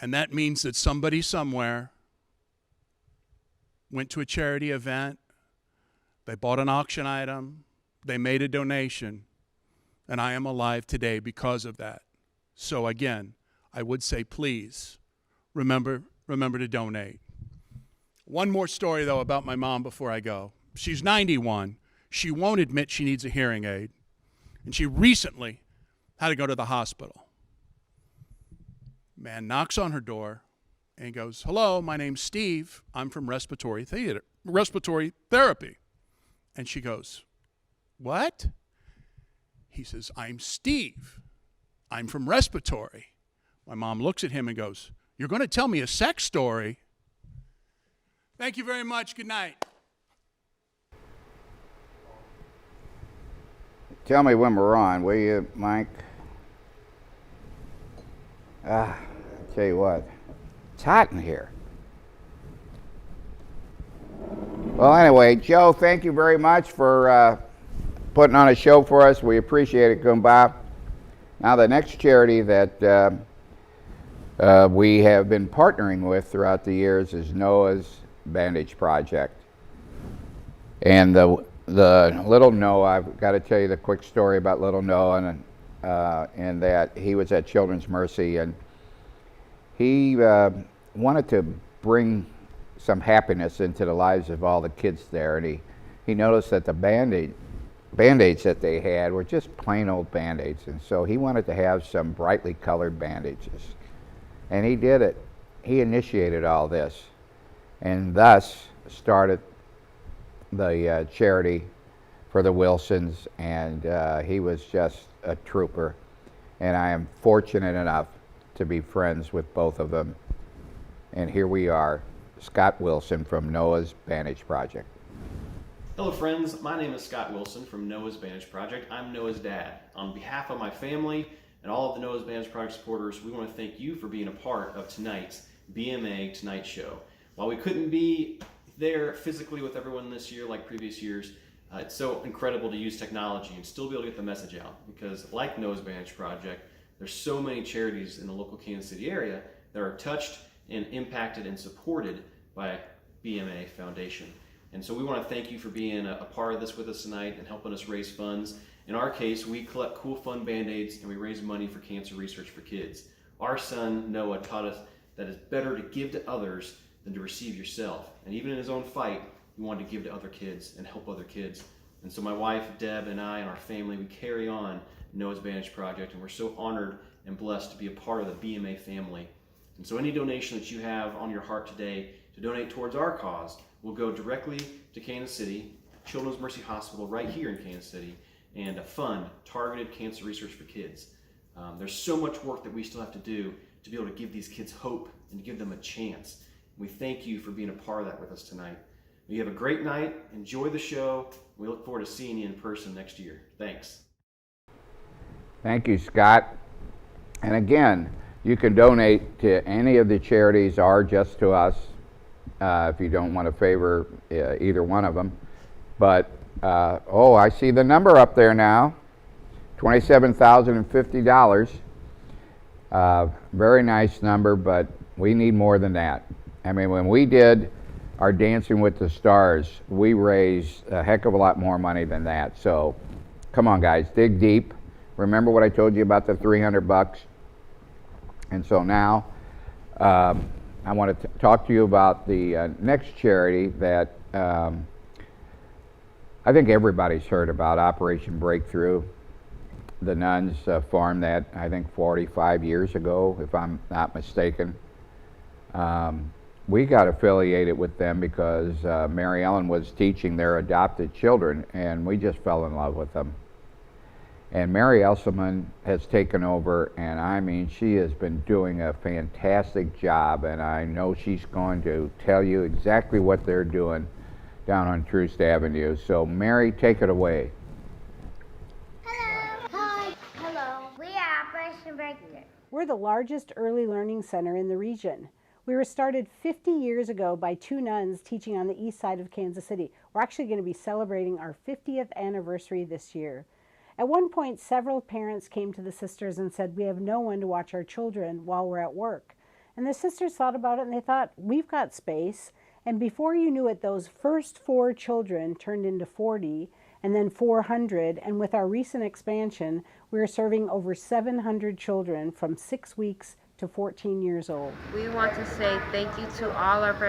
And that means that somebody somewhere went to a charity event, they bought an auction item, they made a donation, and I am alive today because of that. So again, I would say, please, remember to donate. One more story, though, about my mom before I go. She's 91. She won't admit she needs a hearing aid. And she recently had to go to the hospital. Man knocks on her door and goes, "Hello, my name's Steve. I'm from respiratory therapy." And she goes, What? He says, I'm Steve. I'm from respiratory. My mom looks at him and goes, you're going to tell me a sex story? Thank you very much. Good night. Tell me when we're on, will you, Mike? I'll tell you what, it's hot in here. Well, anyway, Joe, thank you very much for putting on a show for us. We appreciate it, Goomba. Now, the next charity that we have been partnering with throughout the years is Noah's Bandage Project. And the little Noah, I've got to tell you the quick story about little Noah, and that he was at Children's Mercy, and he wanted to bring some happiness into the lives of all the kids there, and he noticed that the Band-Aids that they had were just plain old Band-Aids, and so he wanted to have some brightly colored bandages. And he did it. He initiated all this, and thus started the charity for the Wilsons, and he was just a trooper. And I am fortunate enough to be friends with both of them. And here we are, Scott Wilson from Noah's Bandage Project. Hello friends, my name is Scott Wilson from Noah's Bandage Project. I'm Noah's dad. On behalf of my family and all of the Noah's Bandage Project supporters, we want to thank you for being a part of tonight's BMA Tonight Show. While we couldn't be there physically with everyone this year like previous years, it's so incredible to use technology and still be able to get the message out, because like Noah's Bandage Project, there's so many charities in the local Kansas City area that are touched and impacted and supported by BMA Foundation. And so we want to thank you for being a part of this with us tonight and helping us raise funds. In our case, we collect cool, fun Band-Aids and we raise money for cancer research for kids. Our son, Noah, taught us that it's better to give to others than to receive yourself. And even in his own fight, he wanted to give to other kids and help other kids. And so my wife, Deb, and I and our family, we carry on Noah's Bandage Project, and we're so honored and blessed to be a part of the BMA family. And so any donation that you have on your heart today to donate towards our cause will go directly to Kansas City, Children's Mercy Hospital right here in Kansas City, and fund targeted cancer research for kids. There's so much work that we still have to do to be able to give these kids hope and to give them a chance. We thank you for being a part of that with us tonight. You have a great night, enjoy the show, we look forward to seeing you in person next year. Thanks. Thank you, Scott. And again, you can donate to any of the charities or just to us if you don't want to favor either one of them. But, oh, I see the number up there now, $27,050. Very nice number, but we need more than that. I mean, when we did our Dancing with the Stars, we raised a heck of a lot more money than that. So come on, guys, dig deep. Remember what I told you about the $300? And so now I want to talk to you about the next charity that I think everybody's heard about, Operation Breakthrough. The nuns formed that, I think, 45 years ago, if I'm not mistaken. We got affiliated with them because Mary Ellen was teaching their adopted children, and we just fell in love with them. And Mary Elselman has taken over, and I mean, she has been doing a fantastic job, and I know she's going to tell you exactly what they're doing down on Troost Avenue. So Mary, take it away. Hello. Hi. Hello. We are Operation Breakthrough. We're the largest early learning center in the region. We were started 50 years ago by two nuns teaching on the east side of Kansas City. We're actually going to be celebrating our 50th anniversary this year. At one point, several parents came to the sisters and said, we have no one to watch our children while we're at work. And the sisters thought about it and they thought, we've got space. And before you knew it, those first 4 children turned into 40 and then 400. And with our recent expansion, we're serving over 700 children from 6 weeks to 14 years old. We want to say thank you to all of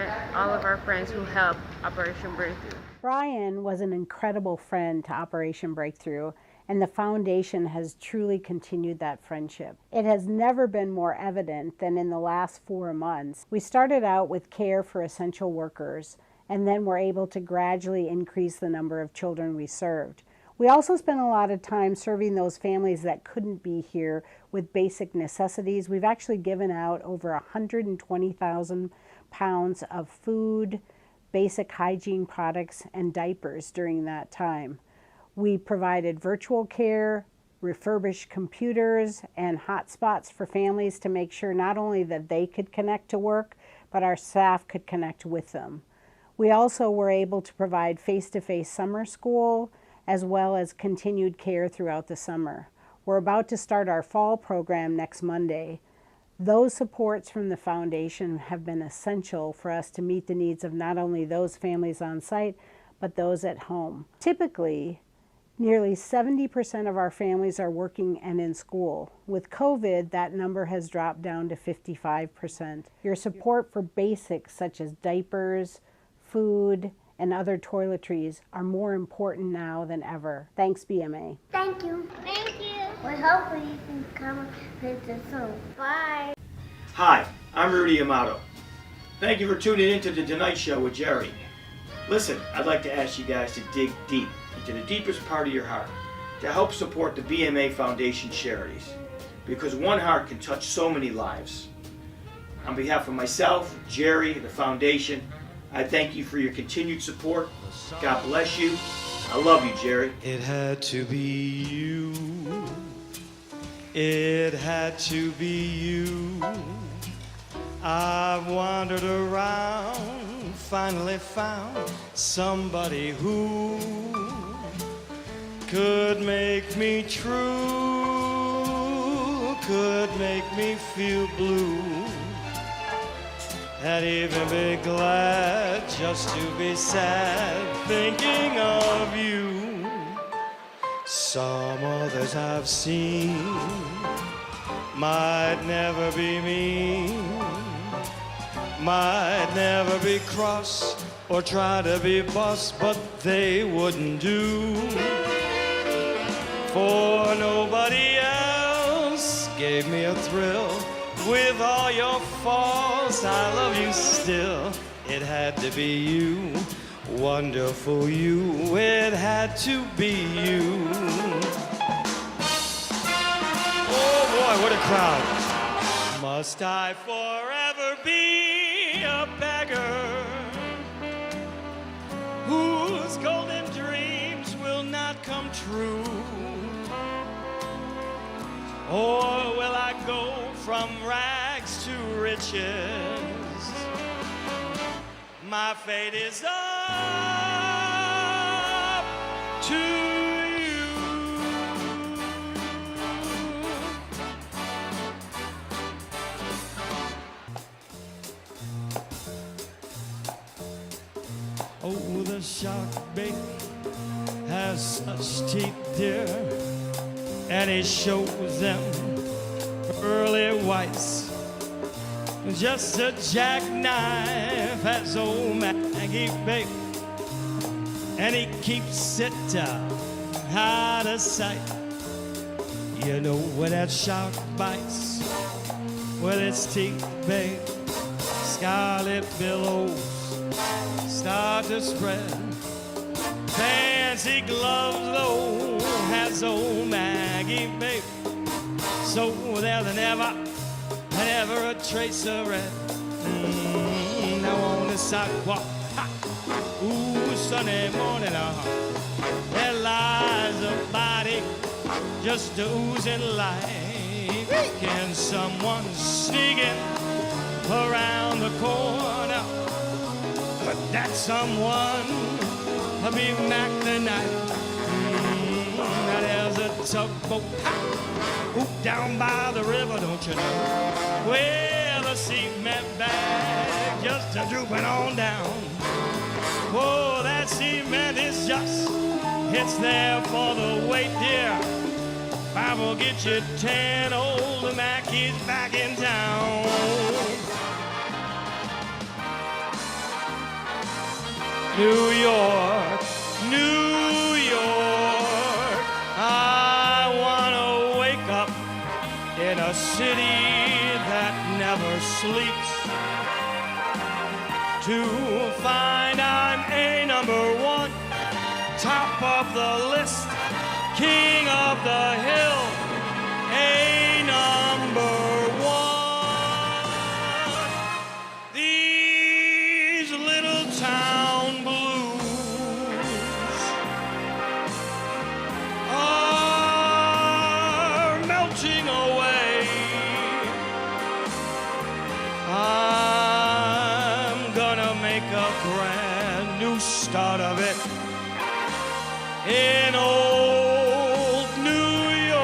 our friends who helped Operation Breakthrough. Brian was an incredible friend to Operation Breakthrough, and the foundation has truly continued that friendship. It has never been more evident than in the last 4 months. We started out with care for essential workers, and then were able to gradually increase the number of children we served. We also spent a lot of time serving those families that couldn't be here with basic necessities. We've actually given out over 120,000 pounds of food, basic hygiene products, and diapers during that time. We provided virtual care, refurbished computers, and hotspots for families to make sure not only that they could connect to work, but our staff could connect with them. We also were able to provide face-to-face summer school, as well as continued care throughout the summer. We're about to start our fall program next Monday. Those supports from the foundation have been essential for us to meet the needs of not only those families on site, but those at home. Typically, nearly 70% of our families are working and in school. With COVID, that number has dropped down to 55%. Your support for basics such as diapers, food, and other toiletries are more important now than ever. Thanks, BMA. Thank you. Thank you. We hope you can come visit soon. Bye. Hi, I'm Rudy Amato. Thank you for tuning in to The Tonight Show with Jerry. Listen, I'd like to ask you guys to dig deep into the deepest part of your heart to help support the BMA Foundation Charities, because one heart can touch so many lives. On behalf of myself, Jerry, the foundation, I thank you for your continued support. God bless you. I love you, Jerry. It had to be you. It had to be you. I've wandered around, finally found somebody who could make me true, could make me feel blue, and even be glad just to be sad thinking of you. Some others I've seen might never be mean, might never be cross or try to be boss, but they wouldn't do. For nobody else gave me a thrill. With all your faults, I love you still. It had to be you, wonderful you. It had to be you. Oh boy, what a crowd. Must I forever be a beggar whose golden dreams will not come true? Or will I go from rags to riches? My fate is up to you. Oh, the shark bait has such teeth, dear, and it shows them pearly whites. Just a jackknife has old Maggie baked, and he keeps it out of sight. You know when that shark bites, with its teeth, babe, scarlet billows start to spread. Fancy gloves, though, has old Maggie, babe. So there's never a trace of red. Now on the sidewalk, ooh, Sunday morning, there lies a body just oozing life. Can someone sneaking around the corner? But that someone be Mac tonight. Now there's a tugboat down by the river, don't you know? Well, the cement bag just a drooping on down. Oh, that cement is just, it's there for the weight, dear. I will get you 10, old Mac is back in town. New York, New York, I wanna wake up in a city that never sleeps, to find I'm a #1 top top of the list, king of the hill, a number one. These little town blues are melting away. I'm gonna make a brand new start of it in old New York.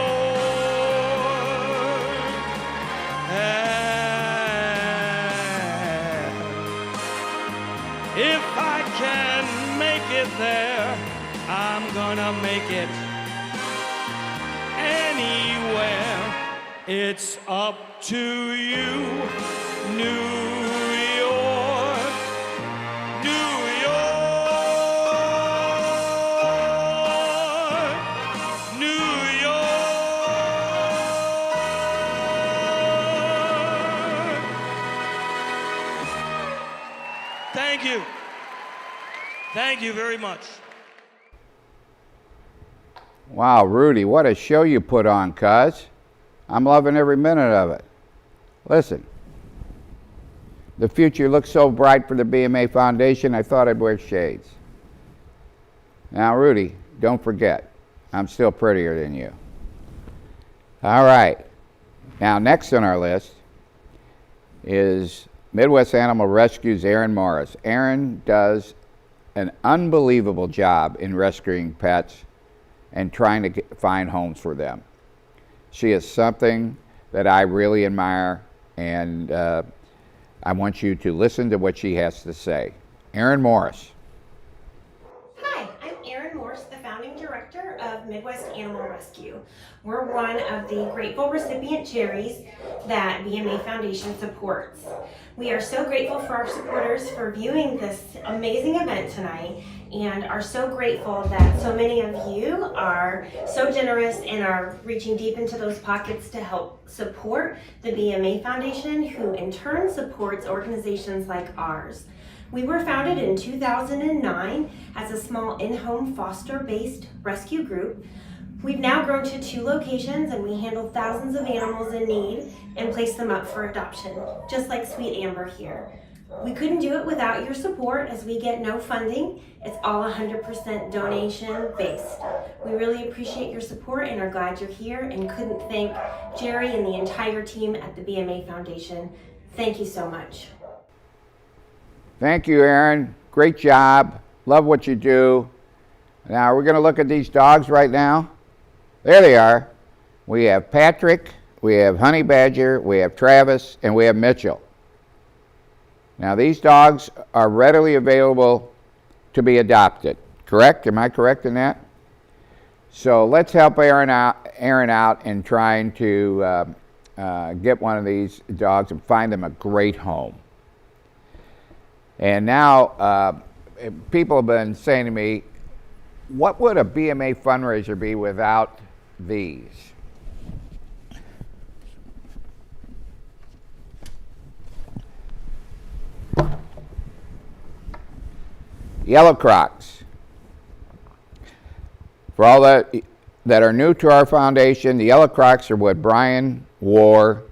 And if I can make it there, I'm gonna make it anywhere. It's up to you, New York, New York, New York. Thank you. Thank you very much. Wow, Rudy, what a show you put on, cuz. I'm loving every minute of it. Listen, the future looks so bright for the BMA Foundation, I thought I'd wear shades. Now, Rudy, don't forget, I'm still prettier than you. All right. Now, next on our list is Midwest Animal Rescue's Erin Morris. Erin does an unbelievable job in rescuing pets and trying to find homes for them. She is something that I really admire, and I want you to listen to what she has to say. Erin Morris. Hi, I'm Erin Morse, the founding director of Midwest Animal Rescue. We're one of the grateful recipient charities that BMA Foundation supports. We are so grateful for our supporters for viewing this amazing event tonight, and are so grateful that so many of you are so generous and are reaching deep into those pockets to help support the BMA Foundation, who in turn supports organizations like ours. We were founded in 2009 as a small in-home foster-based rescue group. We've now grown to 2 locations, and we handle thousands of animals in need and place them up for adoption, just like Sweet Amber here. We couldn't do it without your support, as we get no funding. It's all 100% donation based. We really appreciate your support and are glad you're here, and couldn't thank Jerry and the entire team at the BMA Foundation. Thank you so much. Thank you, Erin. Great job. Love what you do. Now, we're going to look at these dogs right now. There they are. We have Patrick, we have Honey Badger, we have Travis, and we have Mitchell. Now, these dogs are readily available to be adopted, correct? Am I correct in that? So let's help Erin out in trying to get one of these dogs and find them a great home. And now, people have been saying to me, what would a BMA fundraiser be without these? Yellow Crocs. For all that are new to our foundation, the Yellow Crocs are what Brian wore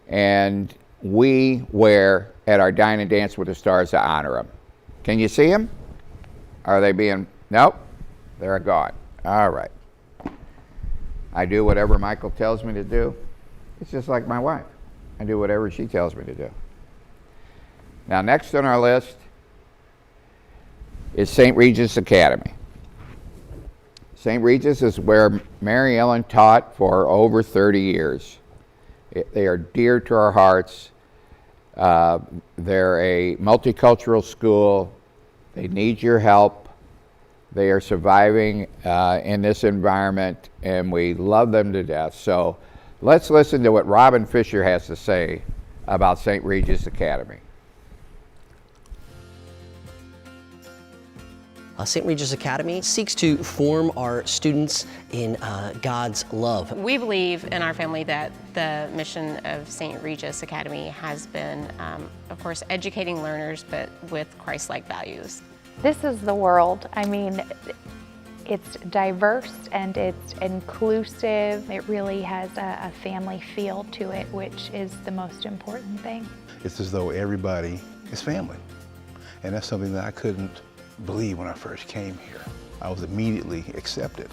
and we wear at our Dine and Dance with the Stars to honor him. Can you see them? Are they being... Nope, they're gone. All right. I do whatever Michael tells me to do. It's just like my wife. I do whatever she tells me to do. Now, next on our list is St. Regis Academy. St. Regis is where Mary Ellen taught for over 30 years. They are dear to our hearts. They're a multicultural school. They need your help. They are surviving in this environment, and we love them to death. So let's listen to what Robin Fisher has to say about St. Regis Academy. St. Regis Academy seeks to form our students in God's love. We believe in our family that the mission of St. Regis Academy has been, of course, educating learners, but with Christ-like values. This is the world. I mean, It's diverse and it's inclusive. It really has a family feel to it, which is the most important thing. It's as though everybody is family. And that's something that I couldn't believe when I first came here. I was immediately accepted.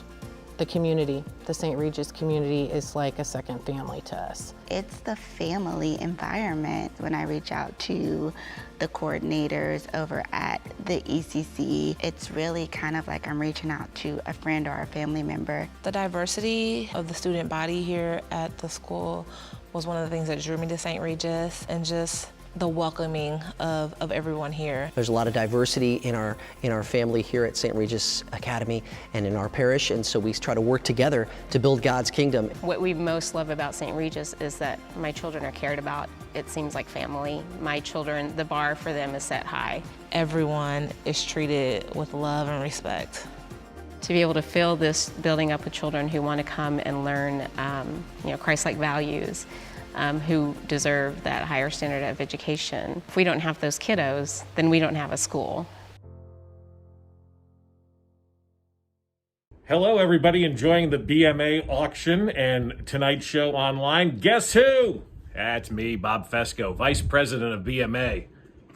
The community, the St. Regis community, is like a second family to us. It's the family environment. When I reach out to the coordinators over at the ECC, it's really kind of like I'm reaching out to a friend or a family member. The diversity of the student body here at the school was one of the things that drew me to St. Regis, and just the welcoming of everyone here. There's a lot of diversity in our family here at St. Regis Academy and in our parish, and so we try to work together to build God's kingdom. What we most love about St. Regis is that my children are cared about. It seems like family. My children, the bar for them is set high. Everyone is treated with love and respect. To be able to fill this building up with children who want to come and learn Christ-like values, who deserve that higher standard of education. If we don't have those kiddos, then we don't have a school. Hello, everybody enjoying the BMA auction and tonight's show online. Guess who? That's me, Bob Fesco, Vice President of BMA.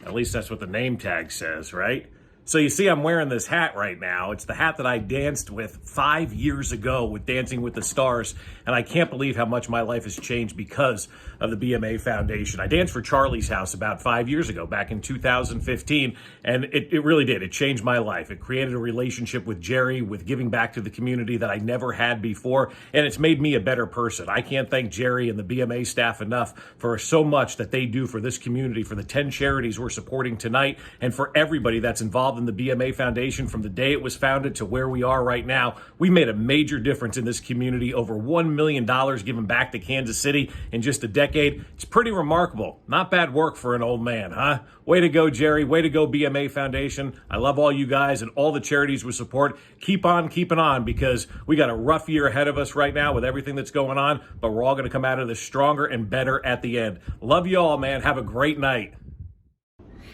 At least that's what the name tag says, right? So you see I'm wearing this hat right now. It's the hat that I danced with 5 years ago with Dancing with the Stars, and I can't believe how much my life has changed because of the BMA Foundation. I danced for Charlie's House about 5 years ago, back in 2015, and it really did. It changed my life. It created a relationship with Jerry, with giving back to the community that I never had before, and it's made me a better person. I can't thank Jerry and the BMA staff enough for so much that they do for this community, for the 10 charities we're supporting tonight, and for everybody that's involved in the BMA Foundation from the day it was founded to where we are right now. We made a major difference in this community, over $1 million given back to Kansas City in just a decade. It's pretty remarkable. Not bad work for an old man, huh? Way to go, Jerry. Way to go, BMA Foundation. I love all you guys and all the charities we support. Keep on keeping on, because we got a rough year ahead of us right now with everything that's going on, but we're all going to come out of this stronger and better at the end. Love you all, man. Have a great night.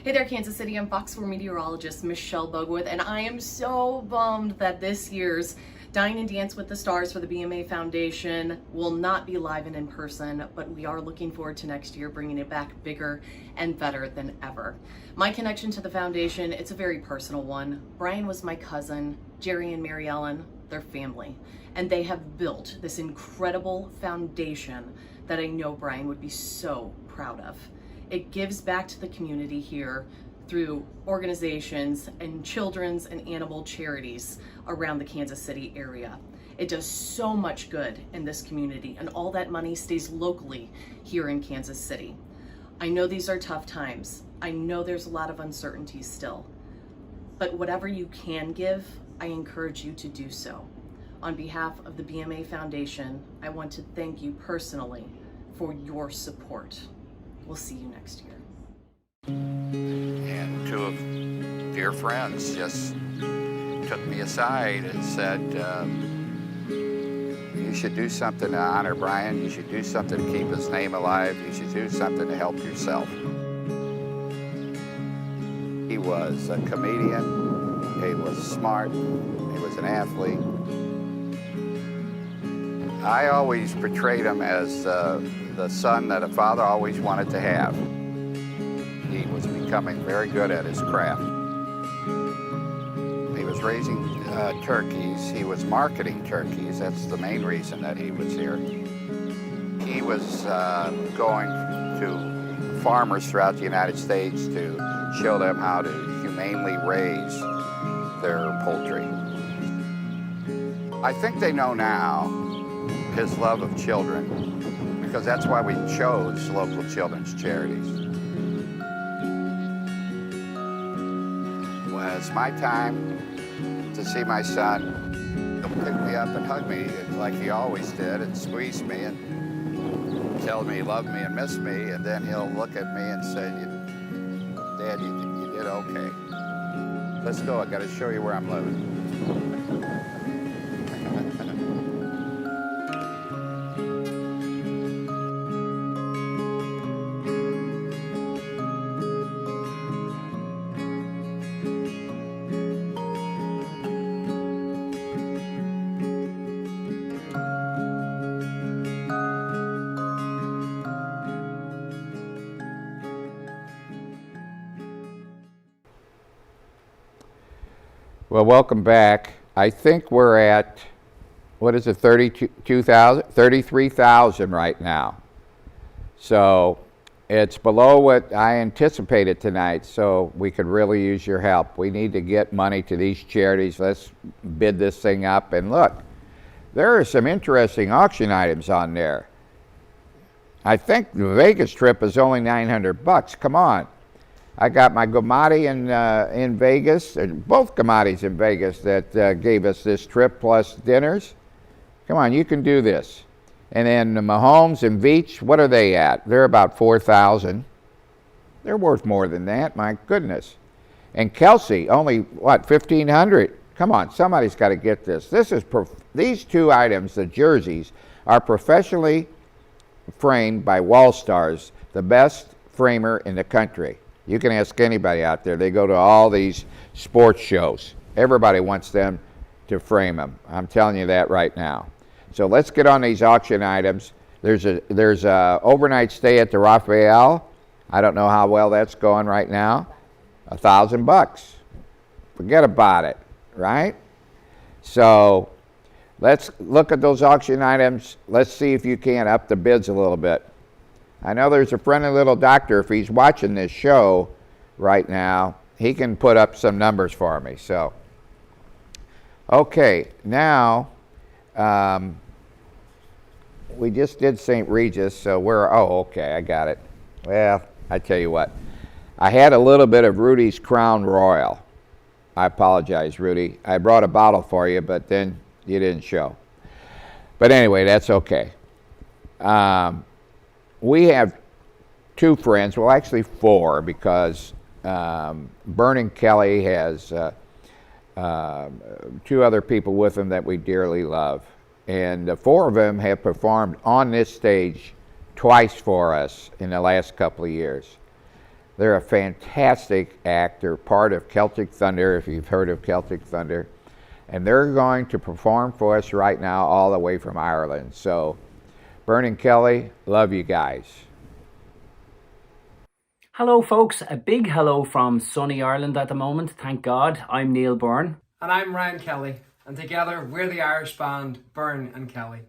Hey there, Kansas City. I'm Fox 4 meteorologist Michelle Bugwood, and I am so bummed that this year's Dine and Dance with the Stars for the BMA Foundation will not be live and in person, but we are looking forward to next year bringing it back bigger and better than ever. My connection to the foundation, it's a very personal one. Brian was my cousin, Jerry and Mary Ellen, their family, and they have built this incredible foundation that I know Brian would be so proud of. It gives back to the community here through organizations and children's and animal charities around the Kansas City area. It does so much good in this community, and all that money stays locally here in Kansas City. I know these are tough times. I know there's a lot of uncertainty still, but whatever you can give, I encourage you to do so. On behalf of the BMA Foundation, I want to thank you personally for your support. We'll see you next year. And two of dear friends just took me aside and said, you should do something to honor Brian. You should do something to keep his name alive. You should do something to help yourself. He was a comedian. He was smart. He was an athlete. I always portrayed him as the son that a father always wanted to have. He was becoming very good at his craft. He was raising turkeys. He was marketing turkeys. That's the main reason that he was here. He was going to farmers throughout the United States to show them how to humanely raise their poultry. I think they know now his love of children, because that's why we chose local children's charities. Well, it's my time to see my son. He'll pick me up and hug me like he always did and squeeze me and tell me he loved me and missed me, and then he'll look at me and say, Dad, you did okay. Let's go, I gotta show you where I'm living. Well, welcome back. I think we're at, what is it, 33,000 right now. So it's below what I anticipated tonight, so we could really use your help. We need to get money to these charities. Let's bid this thing up. And look, there are some interesting auction items on there. I think the Vegas trip is only $900. Come on. I got my Gamati in Vegas, both Gamatis in Vegas that gave us this trip plus dinners. Come on, you can do this. And then the Mahomes and Veach, what are they at? They're about 4,000. They're worth more than that, my goodness. And Kelsey, only, what, 1,500? Come on, somebody's got to get this. These two items, the jerseys, are professionally framed by Wall Stars, the best framer in the country. You can ask anybody out there. They go to all these sports shows. Everybody wants them to frame them. I'm telling you that right now. So let's get on these auction items. There's a overnight stay at the Raphael. I don't know how well that's going right now. $1,000. Forget about it, right? So let's look at those auction items. Let's see if you can up the bids a little bit. I know there's a friendly little doctor. If he's watching this show right now, he can put up some numbers for me. So, okay, now we just did St. Regis, so okay, I got it. Well, I tell you what, I had a little bit of Rudy's Crown Royal. I apologize, Rudy. I brought a bottle for you, but then you didn't show. But anyway, that's okay. We have two friends, well actually four, because Vernon Kelly has two other people with him that we dearly love. And the four of them have performed on this stage twice for us in the last couple of years. They're a fantastic act. They're part of Celtic Thunder, if you've heard of Celtic Thunder. And they're going to perform for us right now all the way from Ireland. So, Vernon Kelly, love you guys. Hello folks, a big hello from sunny Ireland at the moment, thank God. I'm Neil Byrne. And I'm Ryan Kelly, and together we're the Irish band Byrne and Kelly.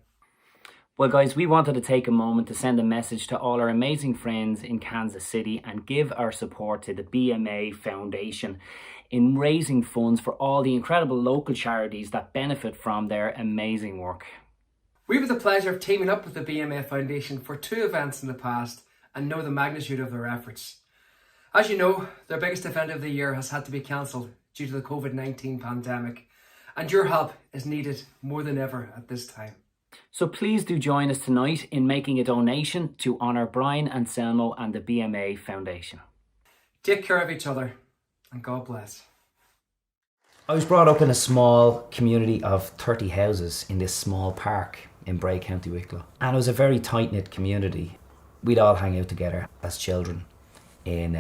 Well guys, we wanted to take a moment to send a message to all our amazing friends in Kansas City and give our support to the BMA Foundation in raising funds for all the incredible local charities that benefit from their amazing work. We've had the pleasure of teaming up with the BMA Foundation for 2 events in the past and know the magnitude of their efforts. As you know, their biggest event of the year has had to be cancelled due to the COVID-19 pandemic, and your help is needed more than ever at this time. So please do join us tonight in making a donation to honour Brian and Selmo and the BMA Foundation. Take care of each other, and God bless. I was brought up in a small community of 30 houses in this small park in Bray, County Wicklow. And it was a very tight-knit community. We'd all hang out together as children in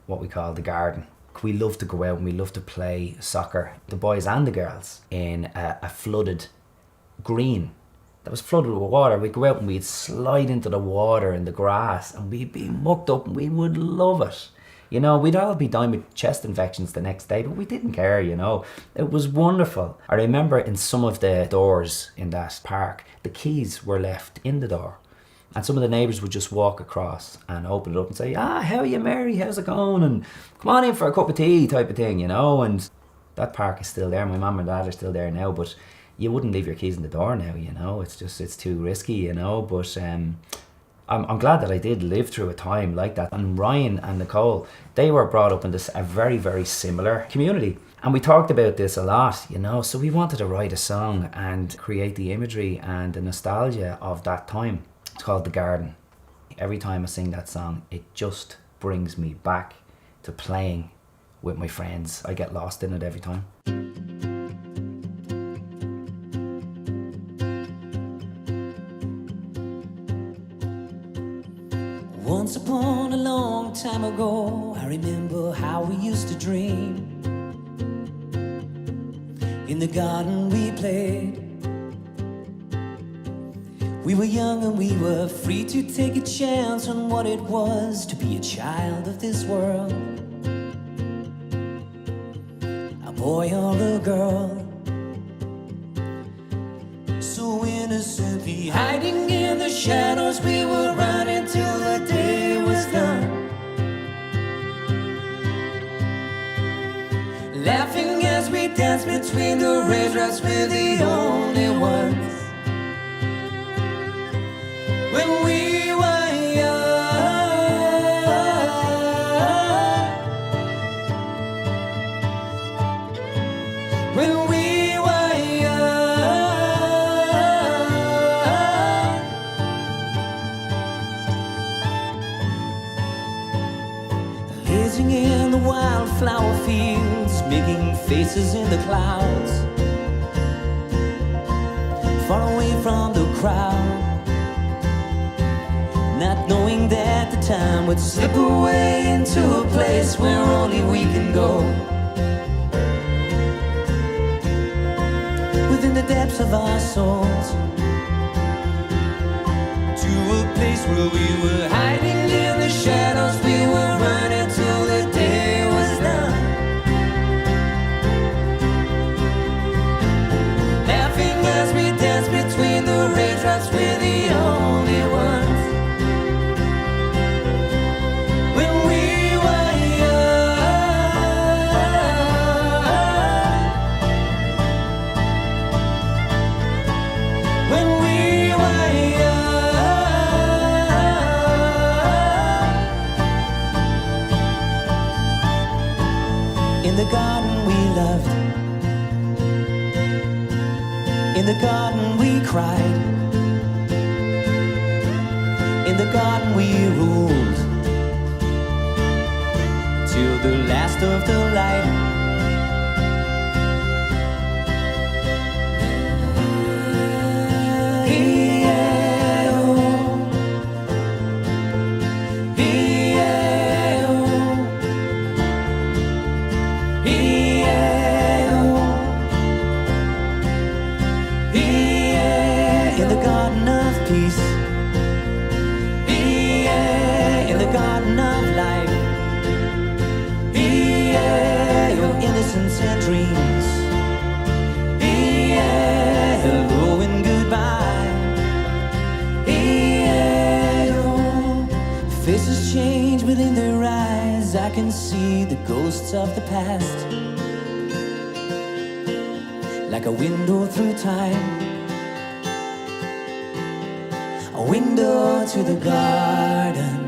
what we call the garden. We loved to go out and we loved to play soccer, the boys and the girls, in a flooded green that was flooded with water. We'd go out and we'd slide into the water in the grass and we'd be mucked up and we would love it. You know, we'd all be dying with chest infections the next day, but we didn't care, you know. It was wonderful. I remember in some of the doors in that park, the keys were left in the door. And some of the neighbours would just walk across and open it up and say, how are you, Mary? How's it going? And come on in for a cup of tea type of thing, you know. And that park is still there. My mum and dad are still there now, but you wouldn't leave your keys in the door now, you know. It's too risky, you know. But I'm glad that I did live through a time like that. And Ryan and Nicole, they were brought up in a very, very similar community. And we talked about this a lot, you know, so we wanted to write a song and create the imagery and the nostalgia of that time. It's called The Garden. Every time I sing that song, it just brings me back to playing with my friends. I get lost in it every time. Once upon a long time ago, I remember how we used to dream. In the garden we played. We were young and we were free to take a chance on what it was to be a child of this world. And boy or a girl, so innocently hiding in the shadows. We were running till the day was done, laughing as we danced between the raindrops. We're the only ones. When we were young, when we were young, gazing in the wildflower fields, making faces in the clouds, far away from the crowd, not knowing that the time would slip away into a place where only we can go. Within the depths of our souls, to a place where we were hiding in the shadows. We were running till the day was done, laughing as we danced between the raindrops. We're the only ones. When we were young, when we were young, in the garden we loved, in the garden we cried, in the garden we ruled, till the last of the light. In the garden of peace, in the garden of life, your innocence and dreams, hello and goodbye. Faces change within their eyes. I can see the ghosts of the past, like a window through time, a window to the garden.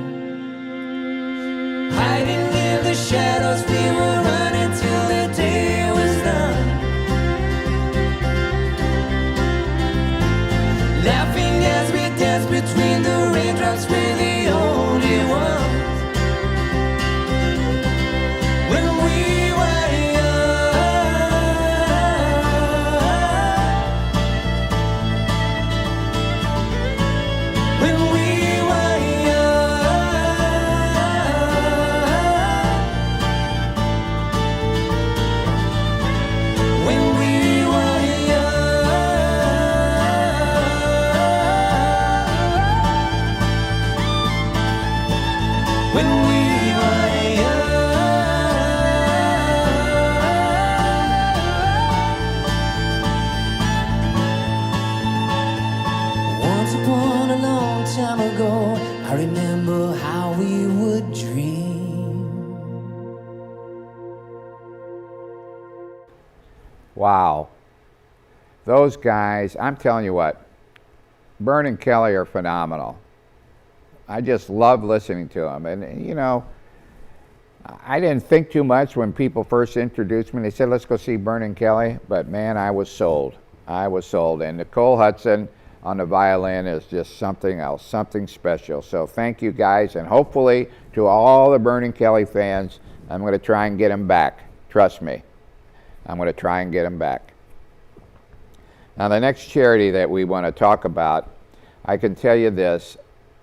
Hiding in the shadows, we were running till the day was done, laughing as we danced between the raindrops. We're the only ones. When we were young, when we were young, when we were young, when we were young. Once upon a long time ago, I remember how we would dream. Wow. Those guys, I'm telling you what, Bern and Kelly are phenomenal. I just love listening to them. And, you know, I didn't think too much when people first introduced me. They said, let's go see Bern and Kelly. But, man, I was sold. I was sold. And Nicole Hudson on the violin is just something else, something special. So thank you, guys. And hopefully, to all the Bern and Kelly fans, I'm going to try and get them back. Trust me. I'm going to try and get them back. Now, the next charity that we want to talk about, I can tell you this.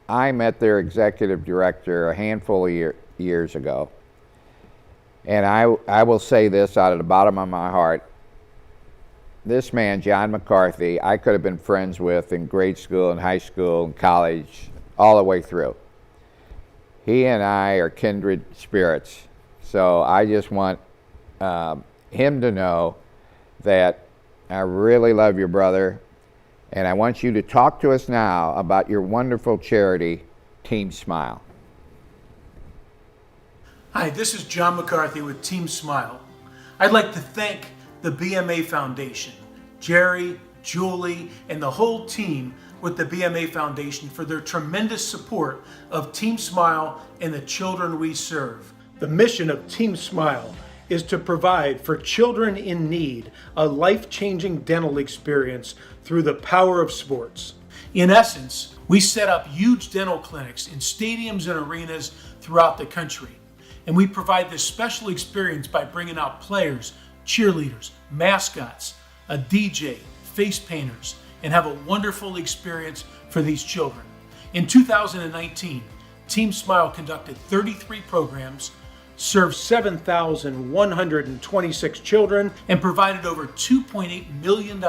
I met their executive director a handful of years ago. And I will say this out of the bottom of my heart. This man, John McCarthy, I could have been friends with in grade school and high school and college, all the way through. He and I are kindred spirits. So I just want him to know that I really love your brother, and I want you to talk to us now about your wonderful charity, Team Smile. Hi, this is John McCarthy with Team Smile. I'd like to thank the BMA Foundation, Jerry, Julie, and the whole team with the BMA Foundation for their tremendous support of Team Smile and the children we serve. The mission of Team Smile is to provide for children in need a life-changing dental experience through the power of sports. In essence, we set up huge dental clinics in stadiums and arenas throughout the country. And we provide this special experience by bringing out players, cheerleaders, mascots, a DJ, face painters, and have a wonderful experience for these children. In 2019, Team Smile conducted 33 programs, served 7,126 children, and provided over $2.8 million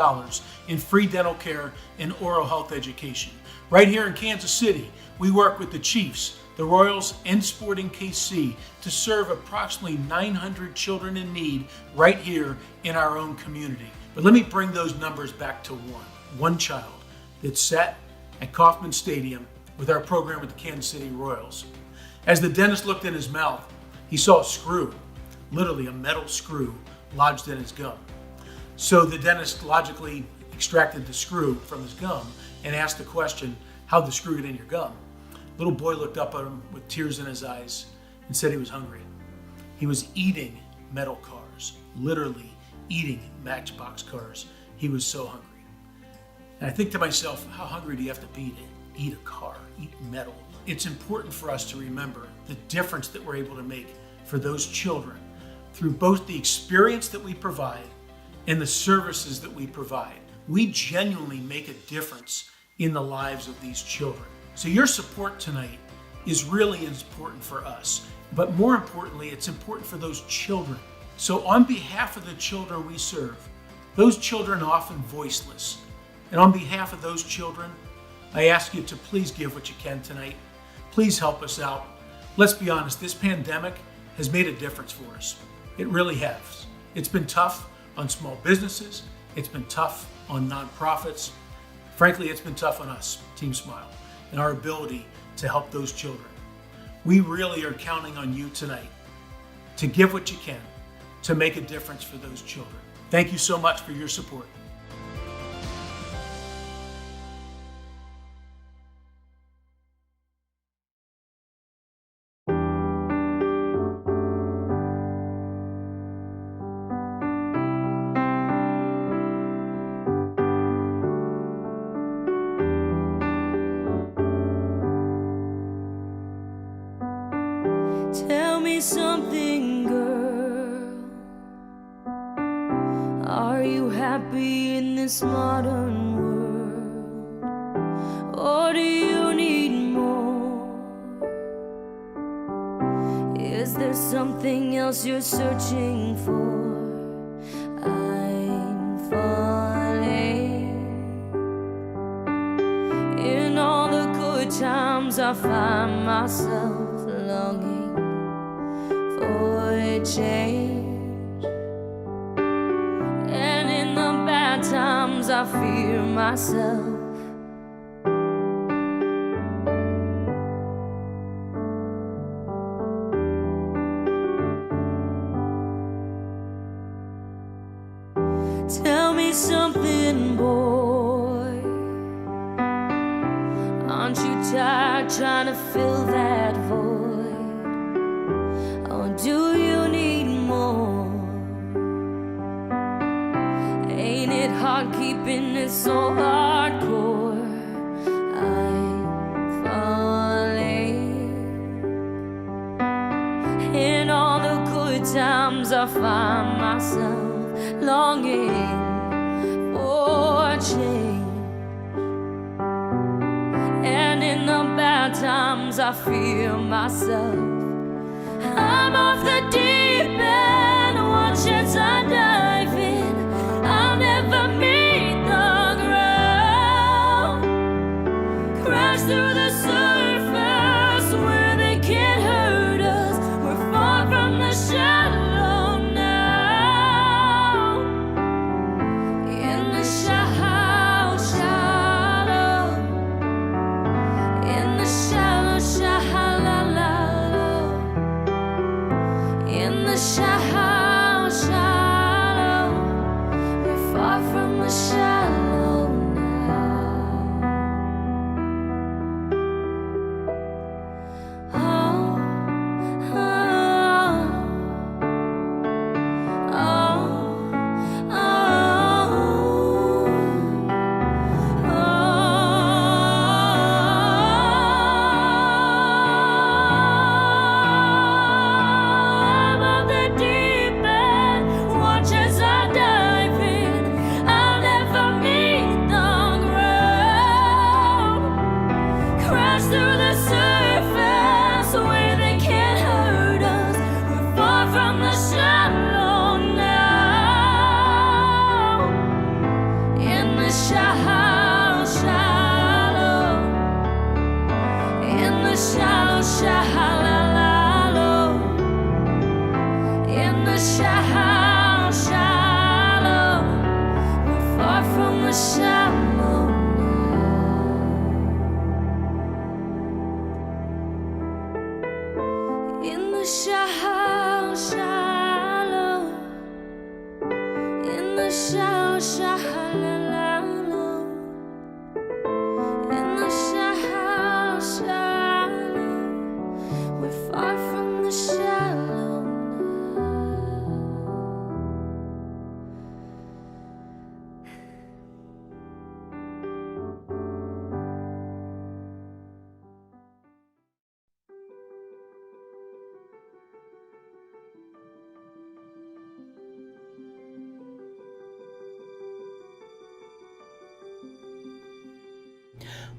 in free dental care and oral health education. Right here in Kansas City, we work with the Chiefs, the Royals, and Sporting KC to serve approximately 900 children in need right here in our own community. But let me bring those numbers back to one child that sat at Kauffman Stadium with our program with the Kansas City Royals. As the dentist looked in his mouth, he saw a screw, literally a metal screw, lodged in his gum. So the dentist logically extracted the screw from his gum and asked the question, how'd the screw get in your gum? Little boy looked up at him with tears in his eyes and said he was hungry. He was eating metal cars, literally eating Matchbox cars. He was so hungry. And I think to myself, how hungry do you have to be to eat a car, eat metal? It's important for us to remember the difference that we're able to make for those children through both the experience that we provide and the services that we provide. We genuinely make a difference in the lives of these children. So your support tonight is really important for us, but more importantly, it's important for those children. So on behalf of the children we serve, those children often voiceless, and on behalf of those children, I ask you to please give what you can tonight. Please help us out. Let's be honest, this pandemic has made a difference for us. It really has. It's been tough on small businesses. It's been tough on nonprofits. Frankly, it's been tough on us, Team Smile, and our ability to help those children. We really are counting on you tonight to give what you can to make a difference for those children. Thank you so much for your support. Tell me something, girl. Are you happy in this modern world? Or do you need more? Is there something else you're searching for? I'm falling. In all the good times I find myself longing for a change, and in the bad times I fear myself. Tell me something, boy. Aren't you tired trying to fill that void? Or do you need more? Ain't it hard keeping it so hardcore? I'm falling. In all the good times I find myself longing for change, and in the bad times I fear myself. I'm off the deep end, one chance I dive in, I'll never meet the ground. Crash through the surface where they can't hurt us. We're far from the shallow now.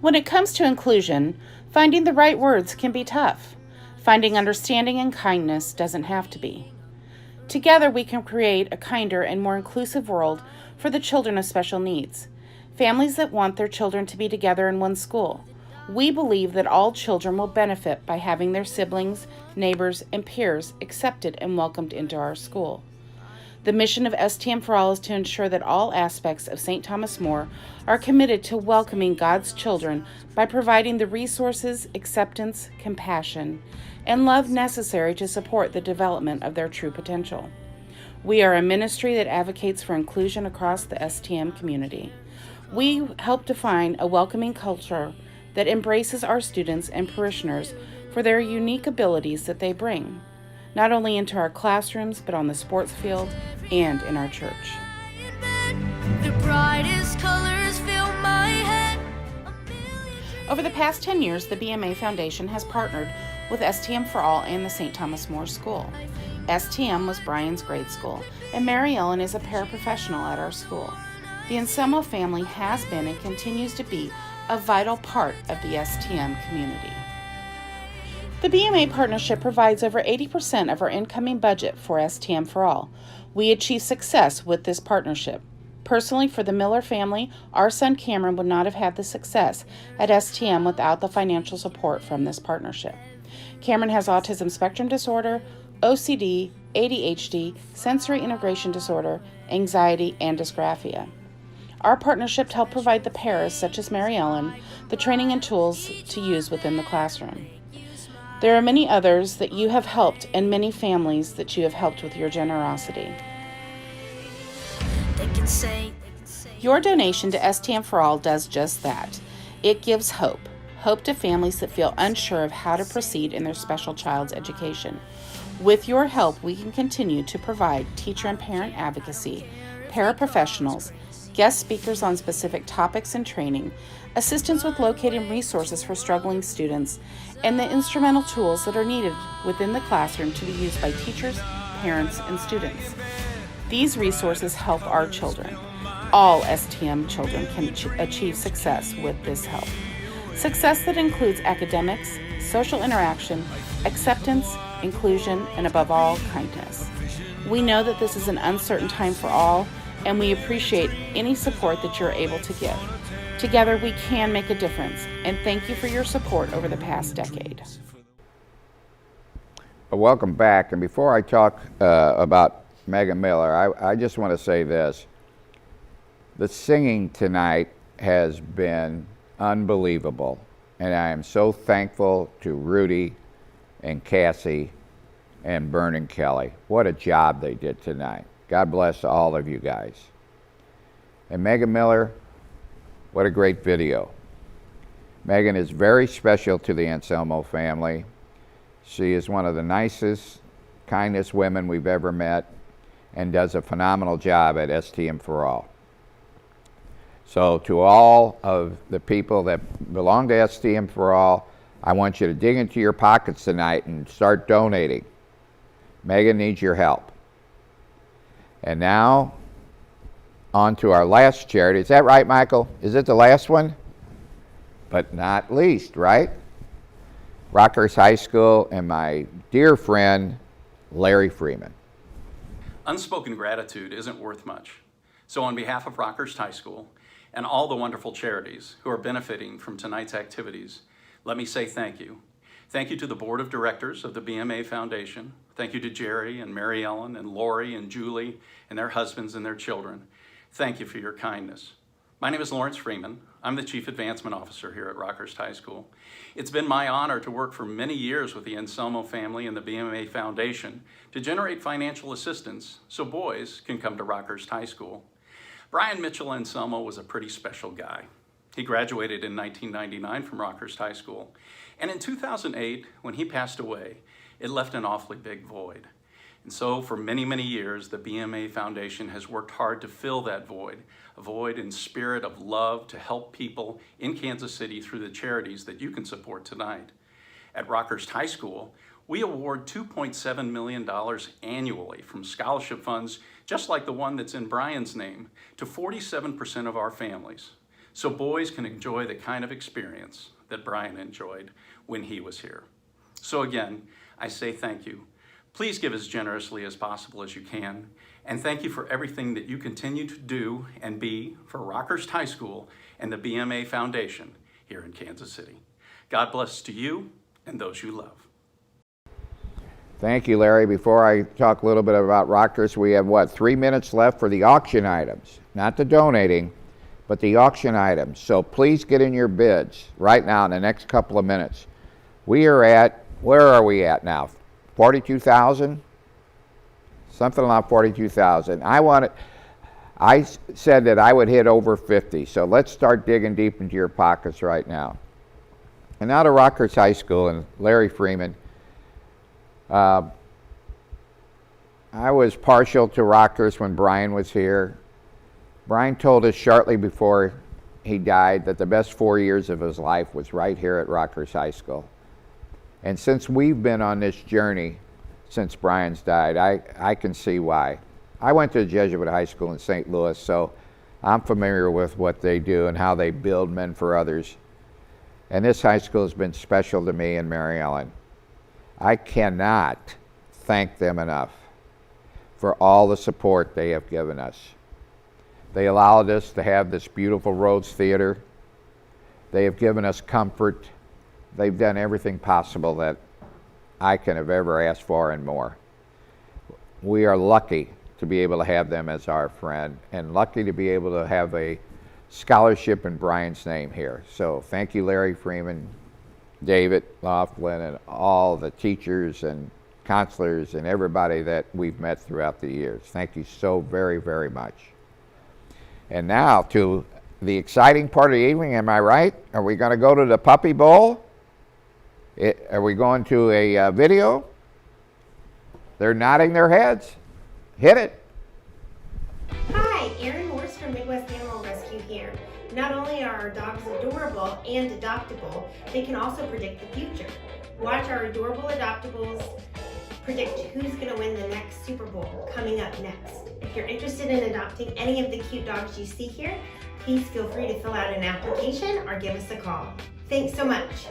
When it comes to inclusion, finding the right words can be tough. Finding understanding and kindness doesn't have to be. Together we can create a kinder and more inclusive world for the children of special needs, families that want their children to be together in one school. We believe that all children will benefit by having their siblings, neighbors, and peers accepted and welcomed into our school. The mission of STM for All is to ensure that all aspects of St. Thomas More are committed to welcoming God's children by providing the resources, acceptance, compassion, and love necessary to support the development of their true potential. We are a ministry that advocates for inclusion across the STM community. We help define a welcoming culture that embraces our students and parishioners for their unique abilities that they bring, not only into our classrooms, but on the sports field and in our church. The brightest colors fill my head. Over the past 10 years, the BMA Foundation has partnered with STM for All and the St. Thomas More School. STM was Brian's grade school, and Mary Ellen is a paraprofessional at our school. The Anselmo family has been and continues to be a vital part of the STM community. The BMA partnership provides over 80% of our incoming budget for STM for All. We achieve success with this partnership. Personally, for the Miller family, our son Cameron would not have had the success at STM without the financial support from this partnership. Cameron has autism spectrum disorder, OCD, ADHD, sensory integration disorder, anxiety, and dysgraphia. Our partnership helped provide the paras, such as Mary Ellen, the training and tools to use within the classroom. There are many others that you have helped and many families that you have helped with your generosity. Your donation to STM for All does just that. It gives hope to families that feel unsure of how to proceed in their special child's education. With your help, we can continue to provide teacher and parent advocacy, paraprofessionals, guest speakers on specific topics and training, assistance with locating resources for struggling students, and the instrumental tools that are needed within the classroom to be used by teachers, parents, and students. These resources help our children. All STM children can achieve success with this help. Success that includes academics, social interaction, acceptance, inclusion, and above all, kindness. We know that this is an uncertain time for all, and we appreciate any support that you're able to give. Together we can make a difference, and thank you for your support over the past decade. Welcome back, and before I talk about Megan Miller, I just want to say this. The singing tonight has been unbelievable, and I am so thankful to Rudy and Cassie and Bern and Kelly. What a job they did tonight. God bless all of you guys. And Megan Miller, what a great video. Megan is very special to the Anselmo family. She is one of the nicest, kindest women we've ever met and does a phenomenal job at STM for All. So to all of the people that belong to STM for All, I want you to dig into your pockets tonight and start donating. Megan needs your help. And now, on to our last charity. Is that right, Michael? Is it the last one? But not least, right? Rockhurst High School and my dear friend, Larry Freeman. Unspoken gratitude isn't worth much. So on behalf of Rockhurst High School and all the wonderful charities who are benefiting from tonight's activities, let me say thank you. Thank you to the Board of Directors of the BMA Foundation. Thank you to Jerry and Mary Ellen and Lori and Julie and their husbands and their children. Thank you for your kindness. My name is Lawrence Freeman. I'm the Chief Advancement Officer here at Rockhurst High School. It's been my honor to work for many years with the Anselmo family and the BMA Foundation to generate financial assistance so boys can come to Rockhurst High School. Brian Mitchell Anselmo was a pretty special guy. He graduated in 1999 from Rockhurst High School. And in 2008, when he passed away, it left an awfully big void. And so for many, many years, the BMA Foundation has worked hard to fill that void, a void in spirit of love to help people in Kansas City through the charities that you can support tonight. At Rockhurst High School, we award $2.7 million annually from scholarship funds, just like the one that's in Brian's name, to 47% of our families. so boys can enjoy the kind of experience that Brian enjoyed when he was here. So again, I say thank you. Please give as generously as possible as you can, and thank you for everything that you continue to do and be for Rockhurst High School and the BMA Foundation here in Kansas City. God bless to you and those you love. Thank you, Larry. Before I talk a little bit about Rockhurst, we have, 3 minutes left for the auction items. Not the donating, but the auction items. So please get in your bids right now in the next couple of minutes. We are at, where are we at now? 42,000? Something like 42,000. I said that I would hit over 50, so let's start digging deep into your pockets right now. And now to Rockhurst High School and Larry Freeman. I was partial to Rockhurst when Brian was here. Brian told us shortly before he died that the best 4 years of his life was right here at Rockhurst High School. And since we've been on this journey since Brian's died, I can see why. I went to a Jesuit high school in St. Louis, so I'm familiar with what they do and how they build men for others. And this high school has been special to me and Mary Ellen. I cannot thank them enough for all the support they have given us. They allowed us to have this beautiful Rhodes Theater. They have given us comfort. They've done everything possible that I can have ever asked for and more. We are lucky to be able to have them as our friend and lucky to be able to have a scholarship in Brian's name here. So thank you, Larry Freeman, David Laughlin, and all the teachers and counselors and everybody that we've met throughout the years. Thank you so very, very much. And now to the exciting part of the evening, am I right? Are we going to go to the Puppy Bowl? Are we going to a video? They're nodding their heads. Hit it. Hi, Erin Morse from Midwest Animal Rescue here. Not only are our dogs adorable and adoptable, they can also predict the future. Watch our adorable adoptables predict who's going to win the next Super Bowl coming up next. If you're interested in adopting any of the cute dogs you see here, please feel free to fill out an application or give us a call. Thanks so much.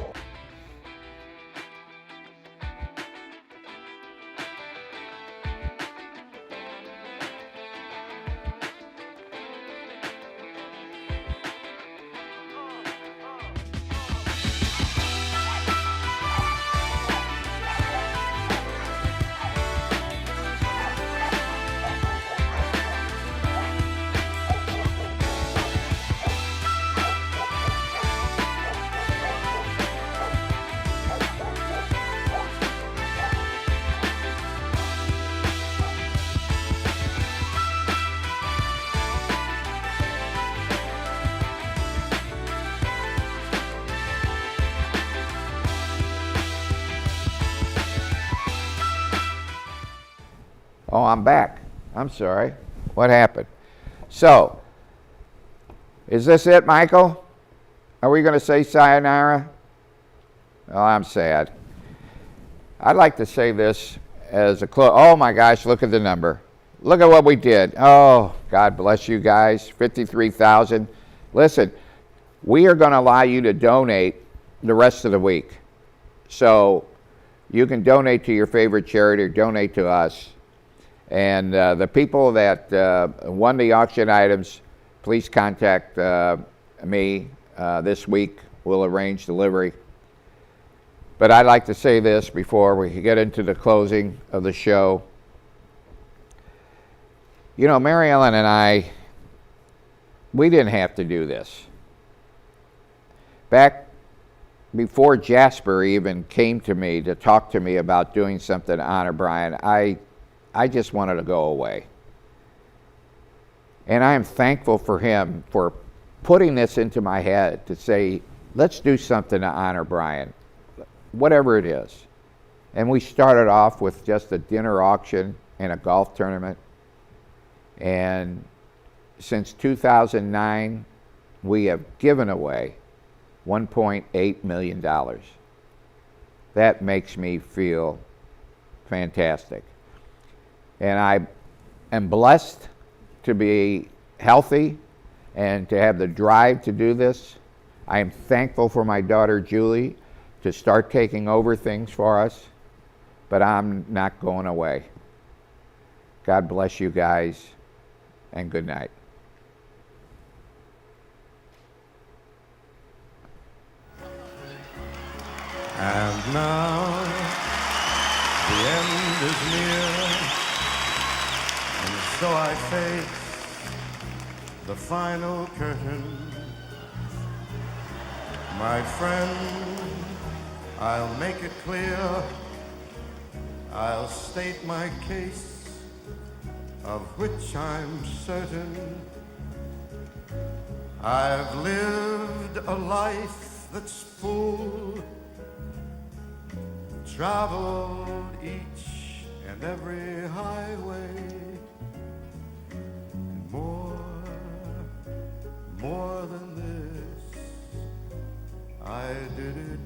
Oh, I'm back. I'm sorry. What happened? So, is this it, Michael? Are we going to say sayonara? Oh, I'm sad. I'd like to say this as a close. Oh my gosh, look at the number. Look at what we did. Oh, God bless you guys. 53,000. Listen, we are going to allow you to donate the rest of the week. So, you can donate to your favorite charity or donate to us. And the people that won the auction items, please contact me this week. We'll arrange delivery. But I'd like to say this before we get into the closing of the show. You know, Mary Ellen and I, we didn't have to do this. Back before Jasper even came to me to talk to me about doing something to honor Brian, I just wanted to go away. And I am thankful for him for putting this into my head to say, let's do something to honor Brian, whatever it is. And we started off with just a dinner auction and a golf tournament. And since 2009, we have given away $1.8 million. That makes me feel fantastic. And I am blessed to be healthy, and to have the drive to do this. I am thankful for my daughter Julie to start taking over things for us, but I'm not going away. God bless you guys, and good night. And now the end is near, and so I face the final curtain. My friend, I'll make it clear, I'll state my case, of which I'm certain. I've lived a life that's full, traveled each and every highway, and more than this, I did it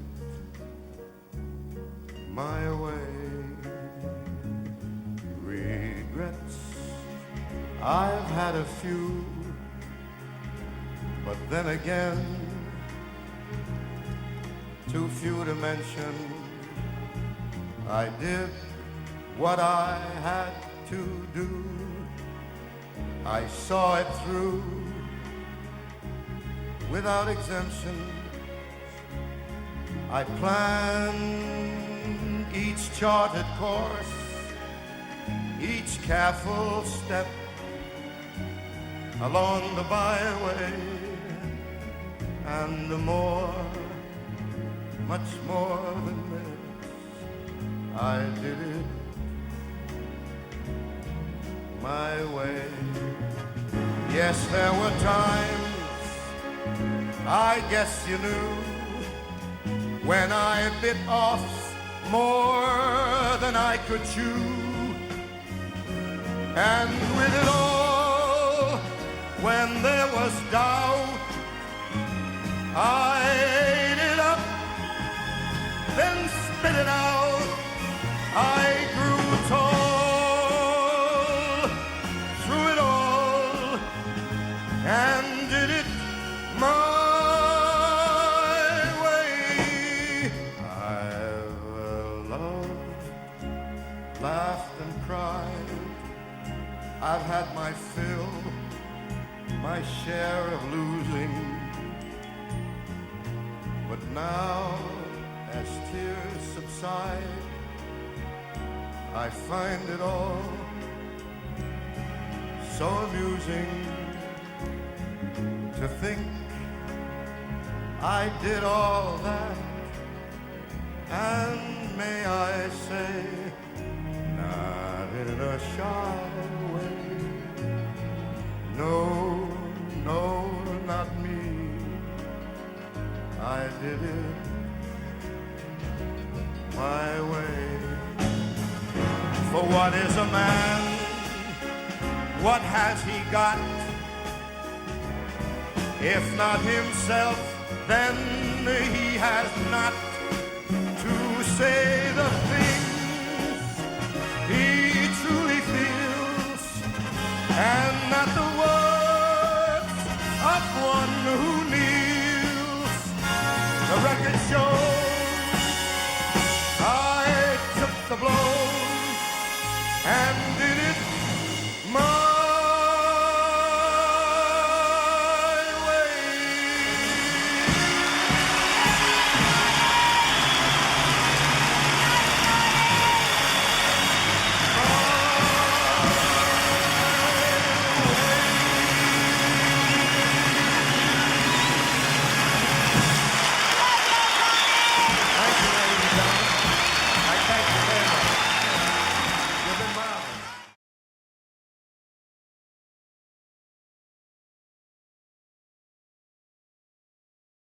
my way. Regrets, I've had a few, but then again, too few to mention. I did what I had to do. I saw it through without exemption. I planned each charted course, each careful step along the byway, and more, much more than this, I did it my way. Yes, there were times, I guess you knew, when I bit off more than I could chew. And with it all, when there was doubt, I ate it up, then spit it out. I grew tall through it all and did it my way. I've loved, laughed and cried. I've had my fill, my share of losing. But now, as tears subside, I find it all so amusing to think I did all that, and may I say, not in a shy way. No, no, not me. I did it my way. For what is a man? What has he got? If not himself, then he has not to say the things he truly feels, and not the words of one who kneels. The record shows